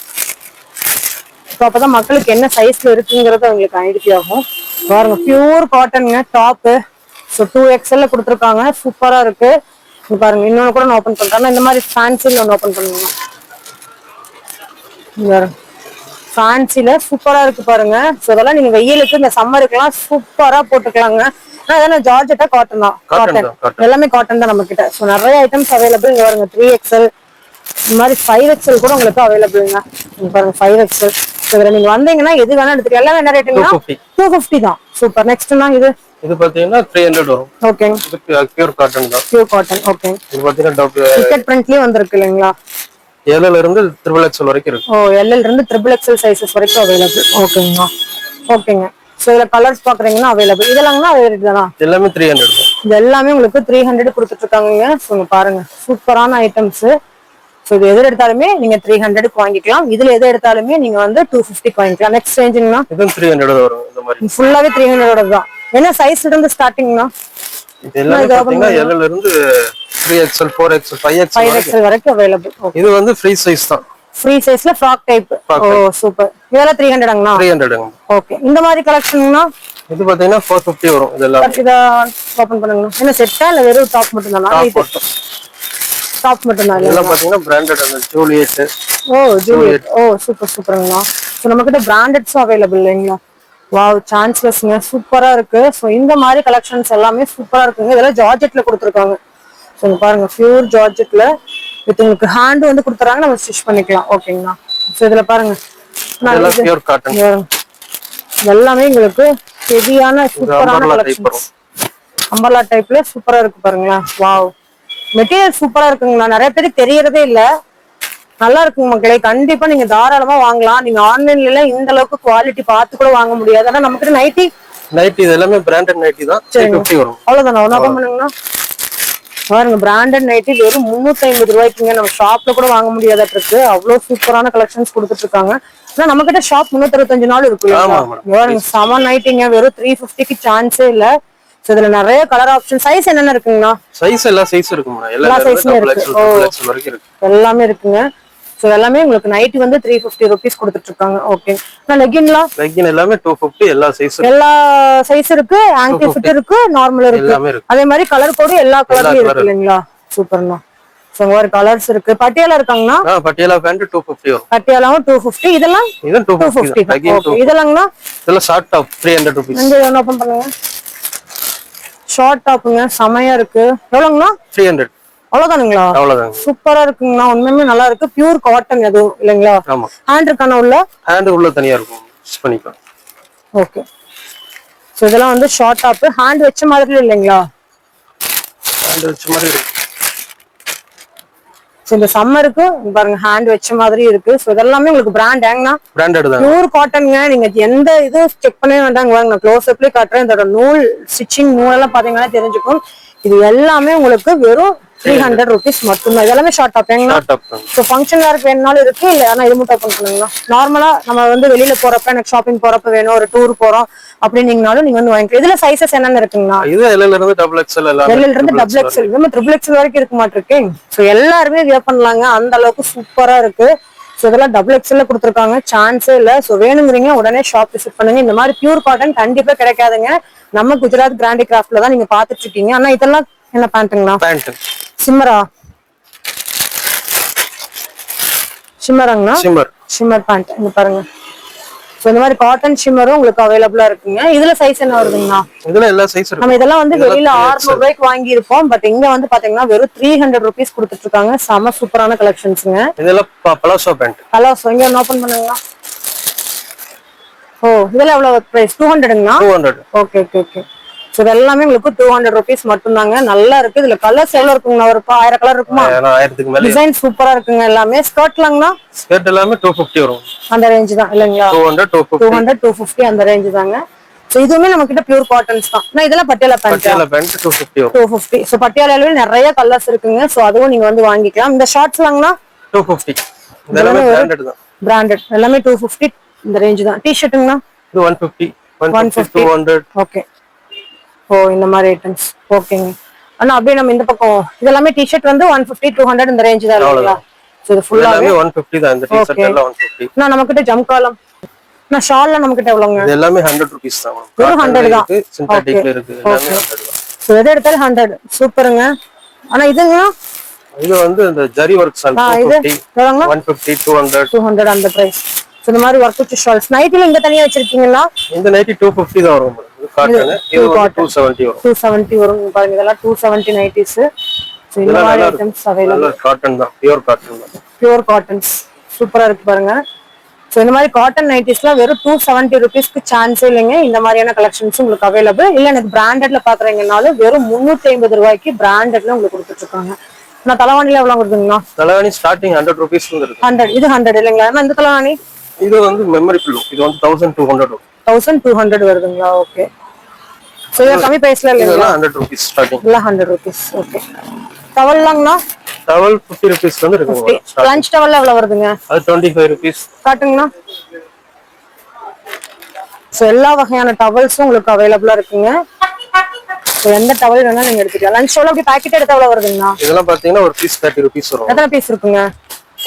அப்பதான் மக்களுக்கு என்ன சைஸ்ல இருக்குங்கிறது அவங்களுக்கு ஐடியா ஆகும். பாருங்க பியூர் காட்டனுங்க டாப். ஸோ 2XL கொடுத்துருக்காங்க. சூப்பரா இருக்கு. பாருங்க இன்னொன்னு கூட நான் ஓபன் பண்றேன். இந்த மாதிரி ஃபேன்சில ஒன்று ஓபன் பண்ணுங்க. ஃபேன்சில சூப்பரா இருக்கு பாருங்க. ஸோ இதெல்லாம் நீங்க வெயிலுக்கு இந்த சம்மருக்குலாம் சூப்பரா போட்டுக்கலாங்க. அதெல்லாம் ஜார்ஜெட்டா காட்டன் தான். காட்டன் எல்லாமே காட்டன் தான் நம்ம கிட்ட. ஸோ நிறைய ஐட்டம்ஸ் அவைலபிள். இங்க பாருங்க 3XL, இந்த மாதிரி 5XL கூட உங்களுக்கு அவைலபிள்ங்க. பாருங்க 5XL. இதுல நீங்க வந்தீங்கன்னா எது வேணா எடுத்துக்கலாம். எல்லாமே என்ன ரேட்டுங்களா? 250 தான். சூப்பர். நெக்ஸ்ட்னா இது பாத்தீங்கன்னா 300 வரும். ஓகே. இது பியூர் காட்டன் தான். Pure cotton. ஓகே. இது பாத்தீங்கன்னா டிக்கெட் பிரிண்ட்லயே வந்திருக்கு இல்லைங்களா? L ல இருந்து XXL வரைக்கும் இருக்கு. ஓ, L ல இருந்து XXL சைஸஸ் வரைக்கும் அவைலபிள். ஓகேங்க. ஓகேங்க. சோ இதுல கலர்ஸ் பாக்குறீங்கன்னா அவைலபிள். இதெல்லாம்னா ரேட் தானா? எல்லாமே 300 தான். இது எல்லாமே உங்களுக்கு 300 கொடுத்துட்டு இருக்காங்க. சோ பாருங்க சூப்பரான ஐட்டம்ஸ். சோ இது எது எடுத்தாலுமே நீங்க 300க்கு வாங்கிக்கலாம். இதுல எது எடுத்தாலுமே நீங்க வந்து 250க்கு வாங்கிக்கலாம். நெக்ஸ்ட் ரேஞ்சுங்கனா இது 300 வரும். இந்த மாதிரி ஃபுல்லாவே 300 தான். என்ன சைஸ்ல இருந்து ஸ்டார்டிங்னா? இது எல்லாமே பாத்தீங்கன்னா L ல இருந்து 3XL, 4XL, 5XL வரைக்கும் அவைலபிள். இது வந்து ஃப்ரீ சைஸ் தான். ஃப்ரீ சைஸ்ல ஃப்ராக் டைப். ஓ சூப்பர். இதெல்லாம் 300ங்கனா? 300ங்க. ஓகே. இந்த மாதிரி கலெக்ஷன்னா இது பாத்தீங்கன்னா 450 வரும். இதெல்லாம் இத ஓபன் பண்ணுங்க. என்ன செட்டா இல்ல வெறும் டாப் மட்டும் தானா? டாப் மட்டும் தான். இதெல்லாம் பாத்தீங்கன்னா பிராண்டட் அந்த ஜூலியட். ஓ ஜூலியட். ஓ சூப்பர்ங்க. சோ நம்ம கிட்ட பிராண்டட்ஸும் அவைலபிள் இல்லைங்களா? வாவ், சான்ஸ்லெஸ்ங்க. சூப்பரா இருக்கு. சோ இந்த மாதிரி கலெக்ஷன்ஸ் எல்லாமே சூப்பரா இருக்குங்க. இதெல்லாம் ஜார்ஜெட்ல கொடுத்துருக்காங்க. சோ பாருங்க பியூர் ஜார்ஜெட்ல வித் உங்களுக்கு ஹேண்ட் வந்து கொடுத்துறாங்க. நம்ம ஸ்டிச் பண்ணிக்கலாம். ஓகேங்களா? சோ இதுல பாருங்க பியூர் காட்டன். எல்லாமே உங்களுக்கு ஹெவியான சூப்பரான கலெக்ஷன்ஸ். அம்பர்லா டைப்ல சூப்பரா இருக்கு பாருங்களா. வாவ், மெட்டீரியல் சூப்பரா இருக்குங்களா. நிறைய பேருக்கு தெரியறதே இல்ல. நல்லா இருக்குங்க மக்களே. கண்டிப்பா நீங்க தாராளமா வாங்கலாம். நீங்க ஆன்லைன்ல இந்த அளவுக்கு குவாலிட்டி பார்த்து கூட வாங்க முடியாது. ஆனா நமக்கு நைட்டி இது எல்லாமே பிராண்டட் நைட்டி தான். 350 வரும். அவ்வளவுதானா? ஒண்ணு ஓபன் பண்ணுங்கண்ணா. பாருங்க பிராண்டட் நைட்டி வெறும் 350 ரூபாய்க்குங்க. நம்ம ஷாப்ல கூட வாங்க முடியாதட்டு இருக்கு. அவ்வளவு சூப்பரான கலெக்ஷன்ஸ் கொடுத்துட்டு இருக்காங்க. ஆனா நம்ம கிட்ட ஷாப் 365 நாள் இருக்கு இல்லைங்களா? பாருங்க செம நைட்டிங்க, வெறும் 350க்கு சான்ஸே இல்ல. சோ இதுல நிறைய கலர் ஆப்ஷன். சைஸ் என்னென்ன இருக்குங்கண்ணா? சைஸ் எல்லா சைஸ் இருக்குமா? எல்லா சைஸுமே இருக்கு. எல்லாமே இருக்குங்க. சோ எல்லாமே உங்களுக்கு நைட்டி வந்து 350 rupees கொடுத்துட்டு இருக்காங்க. ஓகே. நான் லெகின்லாம் லெகின் எல்லாமே 250 எல்லா சைஸ் இருக்கு. ஆங்கிள் ஃபிட் இருக்கு, நார்மல் இருக்கு. அதே மாதிரி கலர் கோடு எல்லா கலர்லயும் இருக்கு இல்லைங்களா? சூப்பர்ண்ணா. சோ ஒரு கலர்ஸ் இருக்கு. பட்டியாலா இருக்காங்கண்ணா? பட்டியாலா பேண்ட் 250 வரும். பட்டியாலாவும் 250. இதெல்லாம் 250. இதெல்லாம்ண்ணா? இதெல்லாம் ஷார்ட் டாப் 300 rupees. இங்க ஓபன் பண்ணுங்க. ஷார்ட் டாப்புங்க செமையா இருக்கு. எவ்வளவுங்கண்ணா? 300. அவ்வளவுதானுங்களா? அவ்வளவுதான். சூப்பரா இருக்குங்கண்ணா, உண்மையுமே நல்லா இருக்கு. பியூர் காட்டன் எதுவும் இல்லைங்களா? ஆமா. ஹேண்ட் இருக்கான உள்ள? ஹேண்ட் உள்ள தனியா இருக்கும், ஸ்டிச் பண்ணிக்கலாம். ஓகே. சோ இதெல்லாம் வந்து ஷார்ட் டாப், ஹேண்ட் வச்ச மாதிரி இல்லைங்களா? ஹேண்ட் வச்ச மாதிரி இருக்கு. சோ இந்த சம்மருக்கு பாருங்க ஹேண்ட் வச்ச மாதிரி இருக்கு. சோ இதெல்லாமே உங்களுக்கு பிராண்ட் ஏங்கண்ணா? பிராண்டட் தான். பியூர் காட்டன்ங்க. நீங்க எந்த இது செக் பண்ணவே வேண்டாங்க. வாங்க நான் க்ளோஸ் அப்லயே காட்டுறேன். இதோட நூல் ஸ்டிச்சிங் நூலெல்லாம் பாத்தீங்கன்னா தெரிஞ்சுக்கும். இது எல்லாமே உங்களுக்கு வெறும் 300 rupees மட்டும்தான். இதெல்லாமே ஷார்ட் டாப் ஏங்கண்ணா? ஸோ ஃபங்க்ஷன் வேருக்கு வேணும்னாலும் இருக்கு. இல்லை ஆனா இது மட்டும் ஓப்பன் பண்ணுங்களா? நார்மலா நம்ம வந்து வெளியில போறப்ப எனக்கு ஷாப்பிங் போறப்ப வேணும், ஒரு டூர் போறோம் அப்படின்னீங்கனாலும் நீங்க வந்து வாங்கிக்கலாம். இதுல சைசஸ் என்னென்ன இருக்குங்கண்ணா? இது எல்எல் இருந்து டபுள் எக்ஸ்எல் எல்லாம். எல்எல் இருந்து டபுள் எக்ஸ்எல் நம்ம ட்ரிபிள் எக்ஸ்எல் வரைக்கும் இருக்க மாட்டிருக்கேன். ஸோ எல்லாருமே வியர் பண்ணலாங்க, அந்த அளவுக்கு சூப்பரா இருக்கு. ஸோ இதெல்லாம் டபுள் எக்ஸ்எல்ல கொடுத்துருக்காங்க, சான்ஸே இல்லை. ஸோ வேணுங்கிறீங்க உடனே ஷாப் விசிட் பண்ணுங்க. இந்த மாதிரி பியூர் காட்டன் கண்டிப்பா கிடைக்காதுங்க. நம்ம குஜராத் கிராண்டி கிராஃப்ட்ல தான் நீங்க பாத்துட்டு இருக்கீங்க. ஆனா இதெல்லாம் என்ன பேண்ட்டுங்கண்ணா? பேண்ட் சிம்மரா? ஷிம்மராங்கண்ணா? Shimmer pant. இங்க பாருங்க. சோ இந்த மாதிரி காட்டன் ஷிம்மரும் உங்களுக்கு அவைலபிளா இருக்குங்க. இதுல சைஸ் என்ன வருதுங்கண்ணா? இதுல எல்லா சைஸ் இருக்கு. நம்ம இதெல்லாம் வந்து வெளியில 600 ரூபாய்க்கு வாங்கி இருப்போம். பட் இங்க வந்து பாத்தீங்கன்னா வெறும் 300 rupees கொடுத்துட்டு இருக்காங்க. செம சூப்பரான கலெக்ஷன்ஸ்ங்க. இதெல்லாம் பலாசோ பேண்ட். பலாசோ இங்க ஓபன் பண்ணுங்கண்ணா. ஓ இதெல்லாம் எவ்வளவு பிரைஸ்? 200ங்கண்ணா? 200. Okay okay okay. சோ இதெல்லாமே உங்களுக்கு 200 rupees மட்டும் தாங்க. நல்லா இருக்கு. இதுல கலர்ஸ் எவ்வளவு இருக்குங்கண்ணா? ஒரு 1000 கலர் இருக்குமா? 1000க்கு மேல. டிசைன் சூப்பரா இருக்குங்க எல்லாமே. ஸ்கர்ட்லாங்கண்ணா? ஸ்கர்ட் எல்லாமே 250 வரும். அந்த ரேஞ்ச் தான் இல்லைங்களா? 200 250 அந்த ரேஞ்ச் தாங்க. சோ இதுவுமே நம்ம கிட்ட பியூர் காட்டன்ஸ் தான். நான் இதெல்லாம் பட்டியாலா பேண்ட். பட்டியாலா பேண்ட் 250 வரும். 250. சோ பட்டியாலால நிறைய கலர்ஸ் இருக்குங்க. சோ அதுவும் நீங்க வந்து வாங்கிக்கலாம். இந்த ஷார்ட்ஸ்லாங்கண்ணா? 250. இதெல்லாம் பிராண்டட் தான். பிராண்டட் எல்லாமே 250 இந்த ரேஞ்ச் தான். டி-ஷர்ட்டுங்கண்ணா? இது 150 200. ஓகே. ஓ இந்த மாதிரி ஐட்டம்ஸ். ஓகேங்க. ஆனா அப்படியே நம்ம இந்த பக்கம் இதெல்லாமே டி-ஷர்ட் வந்து 150 200 இந்த ரேஞ்ச் தான் இல்லையா? சோ இது ஃபுல்லாவே 150 தான். இந்த டி-ஷர்ட் எல்லாம் 150. நான் நம்ம கிட்ட ஜம்காலம் நான் ஷால்ல நம்ம கிட்ட எவ்வளவுங்க? இது எல்லாமே 100 rupees தான். வெறும் 100 தான். சிந்தட்டிக்ல இருக்கு. எல்லாமே 100 தான். சோ எது எடுத்தாலும் 100. சூப்பருங்க. ஆனா இதுங்க இது வந்து இந்த ஜரி வர்க் ஷால் 250 150 200 அந்த பிரைஸ். சோ இந்த மாதிரி வர்க் வச்ச ஷால்ஸ் நைட்டில இங்க தனியா வச்சிருக்கீங்களா? இந்த நைட்டி 250 தான் வரும். இது காட்டன். இது 270 வரும். 270 வரும். பாருங்க இதெல்லாம் 270 நைட்டிஸ். சோ இந்த மாதிரி ஐட்டம்ஸ் அவேலபிள். காட்டன் தான், பியூர் காட்டன் தான். பியூர் காட்டன்ஸ் சூப்பரா இருக்கு பாருங்க. சோ இந்த மாதிரி காட்டன் நைட்டிஸ்லாம் வெறும் 270 rupeesக்கு சான்ஸே இல்லைங்க. இந்த மாதிரியான கலெக்ஷன்ஸ் உங்களுக்கு அவைலபிள். இல்ல எனக்கு பிராண்டட்ல பாக்குறீங்கனாலும் வெறும் 350 ரூபாய்க்கு பிராண்டட்ல உங்களுக்கு கொடுத்துட்டு இருக்காங்க. நான் தலவாணில எவ்வளவு வருதுங்கண்ணா? தலவாணி ஸ்டார்டிங் 100 rupees இருக்கு. 100. இது 100 இல்லைங்களா? இந்த தலவாணி இது வந்து மெமரி பில்லோ. இது வந்து 1200 வரும். 1200 வருதுங்களா? ஓகே. சோ இது கம்மி பிரைஸ்ல இல்லைங்களா? 100 rupees ஸ்டார்டிங். இல்ல 100 rupees. ஓகே. டவல்லாங்கண்ணா? டவல் 50 rupees வந்து இருக்கு. லஞ்ச் டவல்ல எவ்வளவு வருதுங்க? அது 25 rupees. காட்டுங்கண்ணா. சோ எல்லா வகையான டவல்ஸும் உங்களுக்கு அவைலபிளா இருக்குங்க. சோ எந்த டவல் வேணாலும் நீங்க எடுத்துக்கலாம். லஞ்ச் டவல் அப்படி பாக்கெட் எடுத்தா எவ்வளவு வருதுங்கண்ணா? இதெல்லாம் பாத்தீங்கன்னா ஒரு பீஸ் 30 rupees வரும். எத்தனை பீஸ் இருக்குங்க?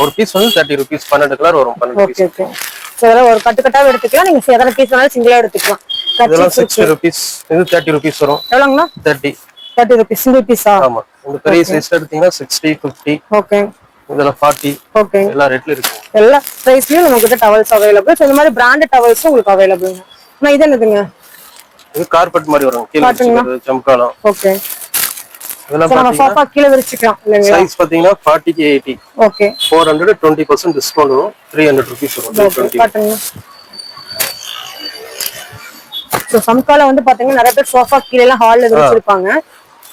ஒரு பீஸ் வந்து 30 rupees. 12 கலர் வரும். 12 ஓகே ஓகே. சோ இதெல்லாம் ஒரு கட்டு கட்டாவே எடுத்துக்கலாம். நீங்க எத்தனை பீஸ் வேணாலும் சிங்கிளா எடுத்துக்கலாம். இதெல்லாம் 60 rupees. இது 30 rupees வரும். எவ்வளவுங்கண்ணா? 30 rupees சிங்கிள் பீஸா? ஆமா. இந்த பெரிய சைஸ் எடுத்தீங்கன்னா 60 50. ஓகே. இதெல்லாம் 40. ஓகே. எல்லா ரேட்ல இருக்கு. எல்லா பிரைஸ்லயும் நமக்கு டவல்ஸ் அவைலபிள். சோ இந்த மாதிரி பிராண்டட் டவல்ஸும் உங்களுக்கு அவைலபிள்ங்க. நான் இது என்னதுங்க? இது கார்பெட் மாதிரி வரும். கீழ வச்சிருக்கிறது ஜம்காலம். ஓகே. இதெல்லாம் நம்ம சோஃபா கீழ விரிச்சிக்கலாம் இல்லங்க. சைஸ் பாத்தீங்கன்னா 40 க்கு 80. ஓகே. 400 20% டிஸ்கவுண்ட் வரும். 300 rupees வரும். 320. சோ சம்கால வந்து பாத்தீங்கன்னா நிறைய பேர் சோஃபா கீழ எல்லாம் ஹால்ல விரிச்சிருப்பாங்க.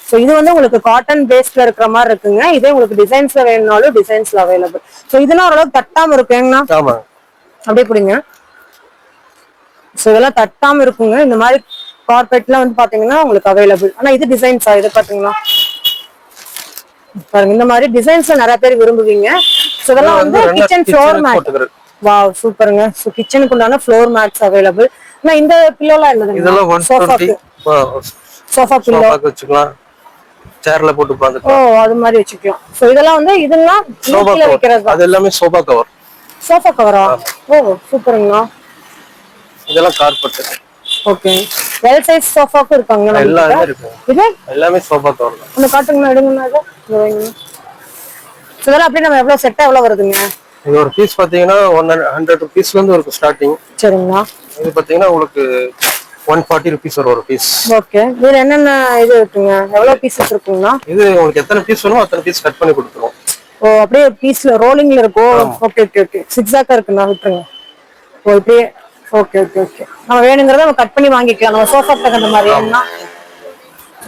சோ இது வந்து உங்களுக்கு காட்டன் பேஸ்ல இருக்கிற மாதிரி இருக்குங்க. இதே உங்களுக்கு டிசைன்ஸ்ல வேணும்னாலும் டிசைன்ஸ்ல அவைலபிள். சோ இதெல்லாம் ஓரளவுக்கு தட்டாம இருக்குங்கண்ணா? ஆமா. அப்படியே புடிங்க. சோ இதெல்லாம் தட்டாம இருக்குங்க. இந்த மாதிரி கார்பெட்லாம் வந்து பாத்தீங்கன்னா உங்களுக்கு அவைலபிள். ஆனா இது டிசைன்ஸா? இது பாத்தீங்கன்னா பாருங்க இந்த மாதிரி டிசைன்ஸ்ல நிறைய பேர் விரும்புவீங்க. சோ இதெல்லாம் வந்து கிச்சன் ஃப்ளோர் மேட். வாவ் சூப்பருங்க. சோ கிச்சனுக்கு உண்டான ஃப்ளோர் மேட்ஸ் அவைலபிள். நான் இந்த பில்லோலாம் என்னதுங்க? இதெல்லாம் 120. சோஃபா பில்லோ வச்சுக்கலாம், சேர்ல போட்டு உட்கார்ந்துக்கலாம். ஓ அது மாதிரி வச்சுக்கலாம். சோ இதெல்லாம் வந்து இதெல்லாம் கீழ வைக்கிறது. அது எல்லாமே சோஃபா கவர். சோஃபா கவரா? ஓ சூப்பருங்க. இதெல்லாம் கார்பெட். ஓகே. எல் சைஸ் சோஃபாக்கு இருக்காங்க நம்ம எல்லாமே இருக்கு. இது எல்லாமே சோஃபா கவர் தான். ஒன்னு காட்டுங்க, எடுங்கனா இது. இதெல்லாம் அப்படியே நம்ம எவ்வளவு செட்டா எவ்வளவு வருதுங்க? இது ஒரு பீஸ் பாத்தீங்கன்னா 100 ரூபீஸ்ல இருந்து இருக்கு ஸ்டார்டிங். சரிங்களா. இது பாத்தீங்கன்னா உங்களுக்கு 140 ரூபீஸ் ஒரு பீஸ். ஓகே. இதுல என்னென்ன இது இருக்குங்க? எவ்வளவு பீசஸ் இருக்குங்களா? இது உங்களுக்கு எத்தனை பீஸ் வேணுமோ அத்தனை பீஸ் கட் பண்ணி கொடுத்துருவோம். ஓ அப்படியே பீஸ்ல ரோலிங்ல இருக்கோ? Okay okay okay. சிக்ஸாக்கா இருக்குண்ணா, விட்டுருங்க. ஓ இப்படியே. Okay okay okay. நம்ம வேணுங்கிறத நம்ம கட் பண்ணி வாங்கிக்கலாம். நம்ம சோஃபா தகுந்த மாதிரி என்ன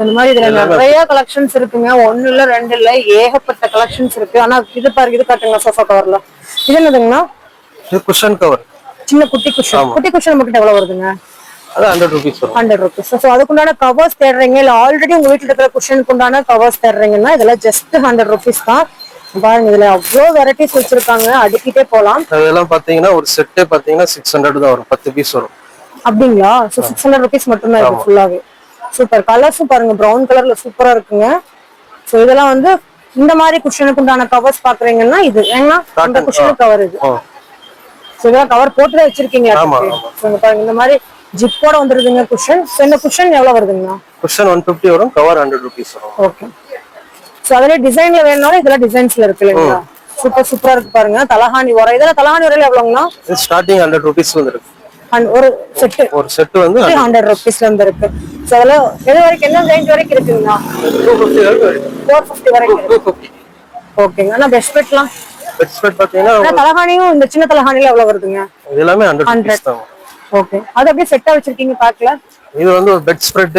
இந்த மாதிரி இதுல நிறைய கலெக்ஷன்ஸ் இருக்குங்க. ஒன்னு இல்ல ரெண்டு இல்ல, ஏகப்பட்ட கலெக்ஷன்ஸ் இருக்கு. ஆனா இது பாருங்க, இது காட்டுங்க சோஃபா கவர்ல. இது என்னதுங்கண்ணா? இது குஷன் கவர். சின்ன குட்டி குஷன். குட்டி குஷன் நம்ம கிட்ட எவ்வளவு வருதுங்க? அது 100 ரூபீஸ் வரும். 100 ரூபீஸ். சோ அதுக்குண்டான கவர்ஸ் தேடுறீங்க இல்ல ஆல்ரெடி உங்க வீட்டுல இருக்கிற குஷனுக்கு உண்டான கவர்ஸ் தேடுறீங்கன்னா இதெல்லாம் ஜஸ்ட் 100 ரூபீஸ் தான். பாருங்க இதுல அவ்வளவு வெரைட்டிஸ் வச்சிருக்காங்க, அடுக்கிட்டே போலாம். அதெல்லாம் பாத்தீங்கன்னா ஒரு செட்டே பாத்தீங்கன்னா 600 தான் வரும், 10 பீஸ் வரும். அப்படிங்களா? சோ 600 ரூபீஸ் மட்டும் தான் இருக்கு ஃபுல்லாவே. சூப்பர். கலர்ஸும் பாருங்க பிரவுன் கலர்ல சூப்பரா இருக்குங்க. சோ இதெல்லாம் வந்து இந்த மாதிரி குஷனுக்கு உண்டான கவர்ஸ் பாக்குறீங்கன்னா இது ஏன்னா அந்த குஷனுக்கு கவர் இது. சோ இதெல்லாம் கவர் போட்டு தான் வச்சிருக்கீங்க. பாருங்க இந்த மாதிரி ஜிப்போட வந்துருதுங்க குஷன். சோ இந்த குஷன் எவ்வளவு வருதுங்க? குஷன் 150 வரும், கவர் 100 ரூபீஸ் வரும். ஓகே. சோ அதுல டிசைன்ல வேணும்னாலும் இதெல்லாம் டிசைன்ஸ்ல இருக்கு இல்லைங்களா? சூப்பர் சூப்பரா இருக்கு பாருங்க. தலகாணி உரை, இதெல்லாம் தலகாணி உரையில எவ்வளவுங்கண்ணா? இது ஸ்டார்டிங் 100 ரூபீஸ்ல இருந்து இருக்கு. ஒரு செட் வந்து 100 ரூபீஸ்ல இருந்து இருக்கு. சோ அதுல எது வரைக்கும் என்ன ரேஞ்ச் வரைக்கும் இருக்குங்கண்ணா? 250 வரைக்கும். 450 வரைக்கும் இருக்கு. ஓகேங்க. ஆனா பெஸ்ட் பெட்லாம் பெட் ஸ்பெட் பாத்தீங்கன்னா தலகாணியும் இந்த சின்ன தலகாணில எவ்வளவு வருதுங்க? இது எல்லாமே 100 ரூபீஸ் தான். ஓகே. அது அப்படியே செட்டா வச்சிருக்கீங்க பாக்கல. இது வந்து ஒரு பெட் ஸ்ப்ரெட்,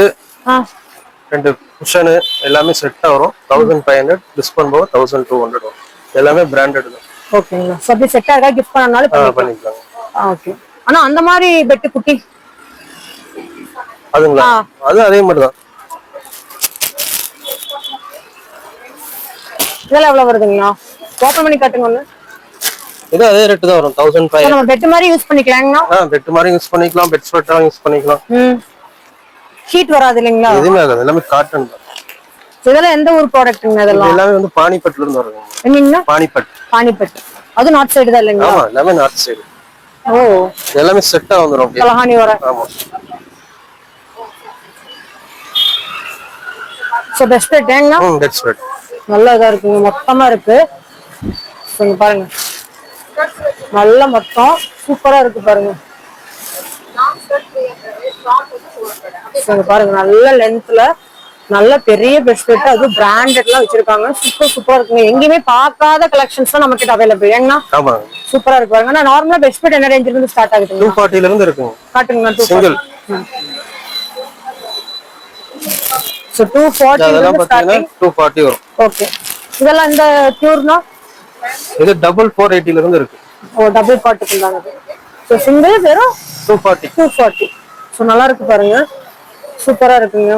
ரெண்டு குஷன் எல்லாமே செட்டா வரும். 1500 டிஸ்கவுண்ட் போக 1200 வரும். எல்லாமே பிராண்டட் தான். ஓகேங்களா. சோ அப்படியே செட்டா இருக்கா கிஃப்ட் பண்ணனால பண்ணிக்கலாம். ஓகே. ஆனா அந்த மாதிரி பெட் குட்டி அதுங்களா? அது அதே மாதிரி தான். இதெல்லாம் எவ்வளவு வருதுங்களா? ஓபன் பண்ணி காட்டுங்க ஒண்ணு. இது அதே ரேட் தான் வரும், 1500. நம்ம பெட் மாதிரி யூஸ் பண்ணிக்கலாம்னா? பெட் மாதிரி யூஸ் பண்ணிக்கலாம், பெட் ஸ்ப்ரெட்லாம் யூஸ் பண்ணிக்கலாம். ஹீட் வராது இல்லைங்களா? எதுவுமே ஆகாது, எல்லாமே காட்டன் தான். இதெல்லாம் எந்த ஊர் ப்ராடக்ட்ங்க? இதெல்லாம் எல்லாமே வந்து பானிபட்ல இருந்து வருது. என்னங்க? பானிபட். பானிபட். அது நார்த் சைடு தான் இல்லைங்களா? ஆமா, எல்லாமே நார்த் சைடு. ஓ எல்லாமே செட்டா வந்துரும். தலகாணி வர. ஆமா. சோ பெஸ்ட் ரேட்னா? பெட் ஸ்ப்ரெட் நல்லா இதா இருக்குங்க, மொத்தமா இருக்கு. இங்க பாருங்க, நல்ல மொத்தம் சூப்பரா இருக்கு பாருங்க. பாருங்க நல்ல லென்த்ல நல்ல பெரிய பெட்ஷீட், அது பிராண்டட்லாம் வச்சிருக்காங்க. சூப்பர் சூப்பரா இருக்குங்க. எங்கேயுமே பார்க்காத கலெக்ஷன்ஸ் தான் நம்ம கிட்ட அவைலபிள். ஏன்னா சூப்பரா இருக்கு பாருங்க. நான் நார்மலா பெட்ஷீட் என்ன ரேஞ்சில இருந்து ஸ்டார்ட் ஆகுது? 240 ல இருந்து இருக்குங்க. காட்டுங்க. சிங்கிள் சோ 240 ல இருந்து ஸ்டார்டிங் 240 வரும். ஓகே. இதெல்லாம் இந்த பியூர்னா இது டபுள் 480 ல இருந்து இருக்கு. ஓ டபுள் பாட்டுக்கு தாங்க. சோ சிங்கிள் வெறும் 240. சோ நல்லா இருக்கு பாருங்க, சூப்பரா இருக்குங்க.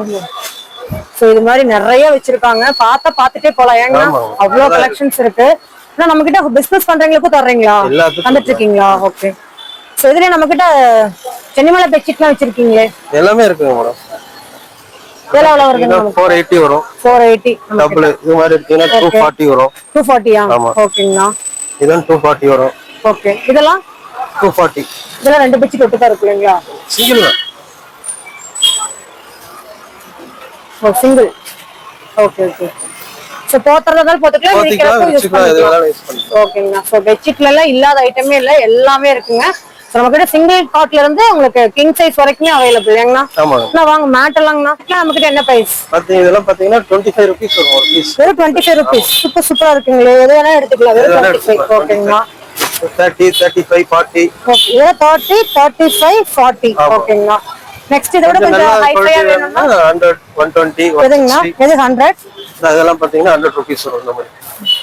சோ இது மாதிரி நிறைய வச்சிருக்காங்க, பாத்துட்டே போலாம். ஏன்னா அவ்வளவு கலெக்ஷன்ஸ் இருக்கு. ஆனா நம்ம கிட்ட பிசினஸ் பண்றவங்களுக்கும் தர்றீங்களா? தந்துட்டு இருக்கீங்களா? ஓகே. சோ இதுல நம்ம கிட்ட சென்னிமலை பெட்ஷீட்லாம் வச்சிருக்கீங்களே? எல்லாமே இருக்குங்க மேடம். இதெல்லாம் எவ்வளவு வருதுங்க? 480 வரும். 480 டபுள் இது மாதிரி இருக்குன்னா 240 வரும். 240 ஓகேங்களா. இதெல்லாம் 240 வரும். ஓகே. இதெல்லாம் 240. இதெல்லாம் ரெண்டு பெட்ஷீட் ஒட்டுக்கா இருக்கு இல்லைங்களா? சிங்கிள் தான். ஓ சிங்கிள். Okay okay. சோ போத்துறதால போட்டுக்கலாம், நீக்கிறப்ப யூஸ் பண்ணிக்கலாம். ஓகேங்களா. சோ பெட்ஷீட்ல எல்லாம் இல்லாத ஐட்டமே இல்ல, எல்லாமே இருக்குங்க. சோ நம்ம கிட்ட சிங்கிள் காட்ல இருந்து உங்களுக்கு கிங் சைஸ் வரைக்கும் அவைலபிள். ஏங்கண்ணா நான் வாங்க மேட் எல்லாம்னா நம்ம கிட்ட என்ன பிரைஸ்? இதெல்லாம் பாத்தீங்கன்னா 25 ரூபீஸ் வரும் ஒரு பீஸ். வெறும் 25 ரூபீஸ். சூப்பர் சூப்பரா இருக்குங்களே. எது வேணா எடுத்துக்கலாம். வெறும் 25. ஓகேங்களா. 30, 35, 40. ஓகே. 30, 35, 40. ஓகேங்களா. நெக்ஸ்ட் இதோட கொஞ்சம் ஹைஃபையா வேணும்னா 100, 120, எதுங்கண்ணா? எது 100? அதெல்லாம் பாத்தீங்கன்னா 100 ரூபீஸ் வரும் இந்த மாதிரி.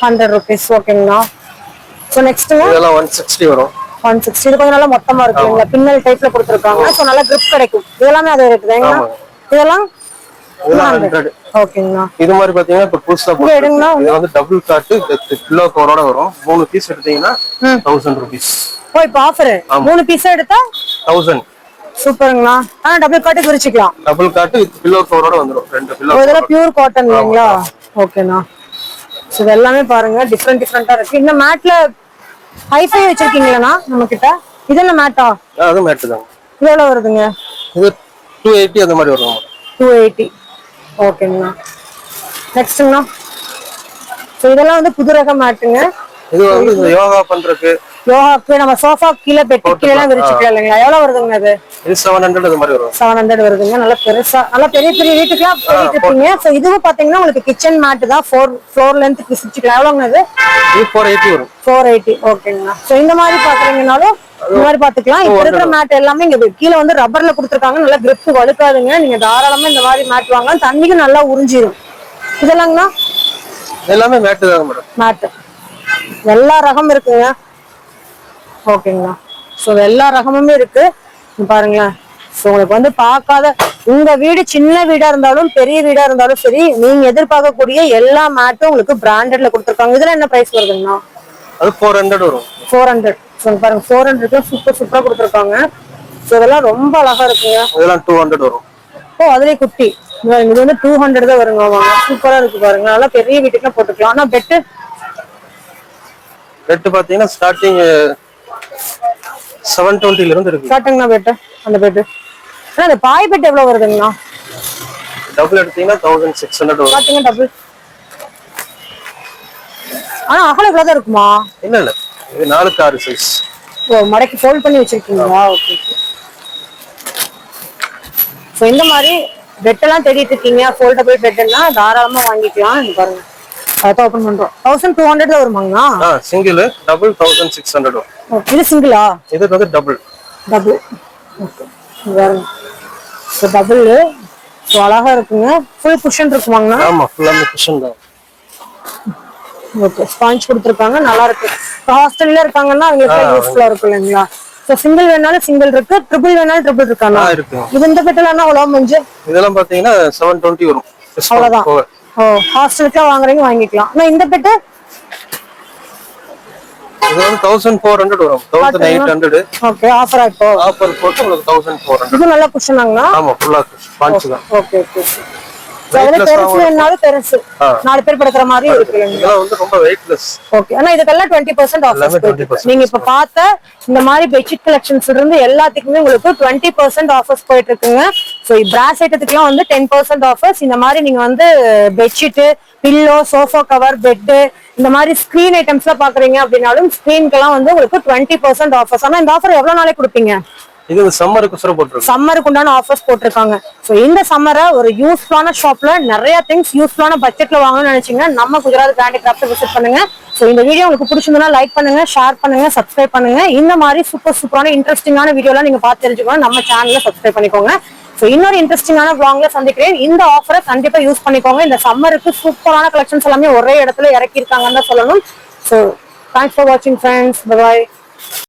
100 ரூபீஸ். ஓகேங்களா. சோ நெக்ஸ்ட் இதெல்லாம் 160 வரும். 160. இது கொஞ்சம் நல்லா மொத்தமா இருக்குங்களா, பின்னல் டைப்ல கொடுத்துருக்காங்க. சோ நல்லா கிரிப் கிடைக்கும். இதெல்லாமே அது இருக்குதுங்க. இதெல்லாம் இதெல்லாம் 100. ஓகேங்கண்ணா. இது மாதிரி பாத்தீங்கன்னா இப்ப புதுசா எடுங்கண்ணா. இது வந்து டபுள் காட்டு பில்லோ கவரோட வரும். 3 பீஸ் எடுத்தீங்கன்னா 1000 rupees. ஓ இப்போ ஆஃபர் 3 பீஸா எடுத்தா 1000. சூப்பருங்கண்ணா. டபுள் காட்டு பிரிச்சுக்கலாம். டபுள் காட்டு வித் பில்லோ கவரோட வந்துரும். 2 பில்லோ. இதெல்லாம் பியூர் காட்டன் இல்லைங்களா? ஓகேண்ணா. சோ இது எல்லாமே பாருங்க டிஃபரெண்டா இருக்கு. இந்த மேட்ல ஹைஃபை வச்சிருக்கீங்களா நம்ம கிட்ட? இது என்ன மேட்டா? அது மேட் தான். இது எவ்வளவு வருதுங்க? இது 280 அந்த மாதிரி வரும். 280. ஓகேங்கண்ணா. நெக்ஸ்ட்ங்கண்ணா. சோ இதெல்லாம் வந்து புது ரக மேட்டுங்க. இது வந்து இந்த யோகா பண்றதுக்கு யோகாக்கு நம்ம சோஃபா கீழே பெட்டு கீழே எல்லாம் விரிச்சுக்கலாம் இல்லைங்களா? எவ்வளவு வருதுங்க அது? இது 700 அது மாதிரி வரும். 700 வருதுங்க. நல்லா பெருசா நல்லா பெரிய பெரிய வீட்டுக்குலாம் பண்ணிட்டு இருக்கீங்க. சோ இதுவும் பாத்தீங்கன்னா உங்களுக்கு கிச்சன் மேட் தான் 4 ஃப்ளோர் லென்த் விரிச்சுக்கலாம். எவ்வளவுங்க அது? இது 480 வரும். 480. ஓகேங்கண்ணா. சோ இந்த மாதிரி பாக்குறீங்கனாலும் இந்த மாதிரி பாத்துக்கலாம். இப்ப இருக்கிற மேட் எல்லாமே இங்க கீழே வந்து ரப்பர்ல கொடுத்துருக்காங்க. நல்லா கிரிப் வழுக்காதுங்க. நீங்க தாராளமா இந்த மாதிரி மேட் வாங்க. தண்ணிக்கு நல்லா உறிஞ்சிடும். இதெல்லாங்கண்ணா எல்லாமே மேட் தான் மேடம். மேட் எல்லா ரகம் இருக்குங்க. ஓகேங்களா. சோ எல்லா ரகமுமே இருக்கு பாருங்களேன். சோ உங்களுக்கு வந்து பார்க்காத உங்க வீடு சின்ன வீடா இருந்தாலும் பெரிய வீடா இருந்தாலும் சரி, நீங்க எதிர்பார்க்கக்கூடிய எல்லா மேட்டும் உங்களுக்கு பிராண்டட்ல கொடுத்துருக்காங்க. இதுல என்ன பிரைஸ் வருதுங்கண்ணா? அது 400 வரும். 400. சோ பாருங்க 400 சூப்பரா கொடுத்துருக்காங்க. சோ இதெல்லாம் ரொம்ப அழகா இருக்குங்க. இதெல்லாம் 200 வரும். ஓ அதுலயே குட்டி இது வந்து 200 தான் வருங்க. வாங்க சூப்பரா இருக்கு பாருங்க. நல்லா பெரிய வீட்டுக்குலாம் போட்டுக்கலாம். ஆனா பெட்டு பாத்தீங்கன்னா ஸ்டார்டிங் 720 ல இருந்து இருக்கு. ஸ்டார்டிங்னா பெட்டு அந்த பெட்டு. ஆனா அந்த பாய் பெட் எவ்வளவு வருதுங்கண்ணா? டபுள் எடுத்தீங்கன்னா 1600 வரும். பாத்தீங்க டபுள். ஆனா அகலம் இவ்வளவுதான் இருக்குமா? இல்ல இது 4க்கு 6 சைஸ். ஓ மடக்கி ஃபோல்ட் பண்ணி வச்சிருக்கீங்களா? ஓகே. சோ இந்த மாதிரி பெட் எல்லாம் தேடிட்டு இருக்கீங்க, ஃபோல்டபிள் பெட்னா தாராளமா வாங்கிக்கலாம். இங்க பாருங்க. அத ஓபன் பண்றோம். 1200 தான் வருமாங்கண்ணா? சிங்கிள் டபுள் 1600 வரும். இது சிங்கிளா? இது வந்து டபுள். டபுள். ஓகே. பாருங்க. So double. சோ அழகா இருக்குங்க. ஃபுல் குஷன் இருக்குமாங்கண்ணா? ஆமா ஃபுல்லாமே குஷன் தான். ஓகே. ஸ்பாஞ்ச் கொடுத்துருக்காங்க. நல்லா இருக்கு. ஹாஸ்டல்ல இருக்காங்கன்னா அவங்களுக்கு யூஸ்ஃபுல்லா இருக்கும் இல்லைங்களா? சோ சிங்கிள் வேணாலும் சிங்கிள் இருக்கு, ட்ரிபிள் வேணாலும் ட்ரிபிள் இருக்கானா? இருக்கு. இது இந்த பெட்டெல்லாம் அவ்வளவு மஞ்சு இதெல்லாம் பாத்தீங்கன்னா 720 வரும். அவ்வளவுதான். ஓ ஹாஸ்டலுக்கு வாங்குறீங்க வாங்கிக்கலாம். ஆனா இந்த பெட்டு இது வந்து 1400 வரும். 1800. ஓகே. ஆஃபரா இப்போ ஆஃபர் போட்டு உங்களுக்கு 1400. இது நல்ல குஷனாங்கண்ணா? ஆமா ஃபுல்லா ஸ்பாஞ்ச் தான். Okay okay. அதுல பெருசு வேணாலும் பெருசு 4 பேர் படுக்கிற மாதிரி இருக்கு. இதெல்லாம் வந்து ரொம்ப வெயிட்லெஸ். ஓகே. ஆனா இதுக்கெல்லாம் 20% ஆஃபர்ஸ். நீங்க இப்ப பார்த்த இந்த மாதிரி பெட்ஷீட் கலெக்ஷன்ஸ்ல இருந்து எல்லாத்துக்குமே உங்களுக்கு 20% ஆஃபர்ஸ் போயிட்டு இருக்குங்க. சோ பிராஸ் ஐட்டத்துக்குலாம் வந்து 10% ஆஃபர்ஸ். இந்த மாதிரி நீங்க வந்து bedsheet, pillow, sofa cover, bed இந்த மாதிரி ஸ்கிரீன் ஐட்டம்ஸ் எல்லாம் பாக்குறீங்க அப்படின்னாலும் ஸ்கிரீன்க்கெல்லாம் வந்து உங்களுக்கு 20% ஆஃபர்ஸ். ஆனா இந்த ஆஃபர் எவ்வளவு நாளைக்கு கொடுப்பீங்க? இது சம்மருக்கு சர போட்டுருக்கு. சம்மருக்கு உண்டான ஆஃபர்ஸ் போட்டிருக்காங்க. சோ இந்த சம்மரை ஒரு யூஸ்ஃபுல்லான ஷாப்ல நிறைய திங்ஸ் யூஸ்ஃபுல்லான பட்ஜெட்ல வாங்கணும்னு நினைச்சீங்கன்னா நம்ம குஜராத் கிராண்ட் கிராஃப்ட் விசிட் பண்ணுங்க. சோ இந்த வீடியோ உங்களுக்கு பிடிச்சிருந்தா லைக் பண்ணுங்க, ஷேர் பண்ணுங்க, சப்ஸ்கிரைப் பண்ணுங்க. இந்த மாதிரி சூப்பரான இன்ட்ரெஸ்டிங்கான வீடியோலாம் நீங்க பார்த்து தெரிஞ்சுக்கணும். நம்ம சேனல்ல சப்ஸ்கிரைப் பண்ணிக்கோங்க. சோ இன்னொரு இன்ட்ரெஸ்டிங்கான vlogல சந்திக்கிறேன். இந்த ஆஃபரை கண்டிப்பா யூஸ் பண்ணிக்கோங்க. இந்த சம்மருக்கு சூப்பரான கலெக்ஷன்ஸ் எல்லாமே ஒரே இடத்துல இறக்கி இருக்காங்கன்னு தான் சொல்லணும். சோ தேங்க்ஸ் ஃபார் வாட்சிங் ஃப்ரெண்ட்ஸ். பை.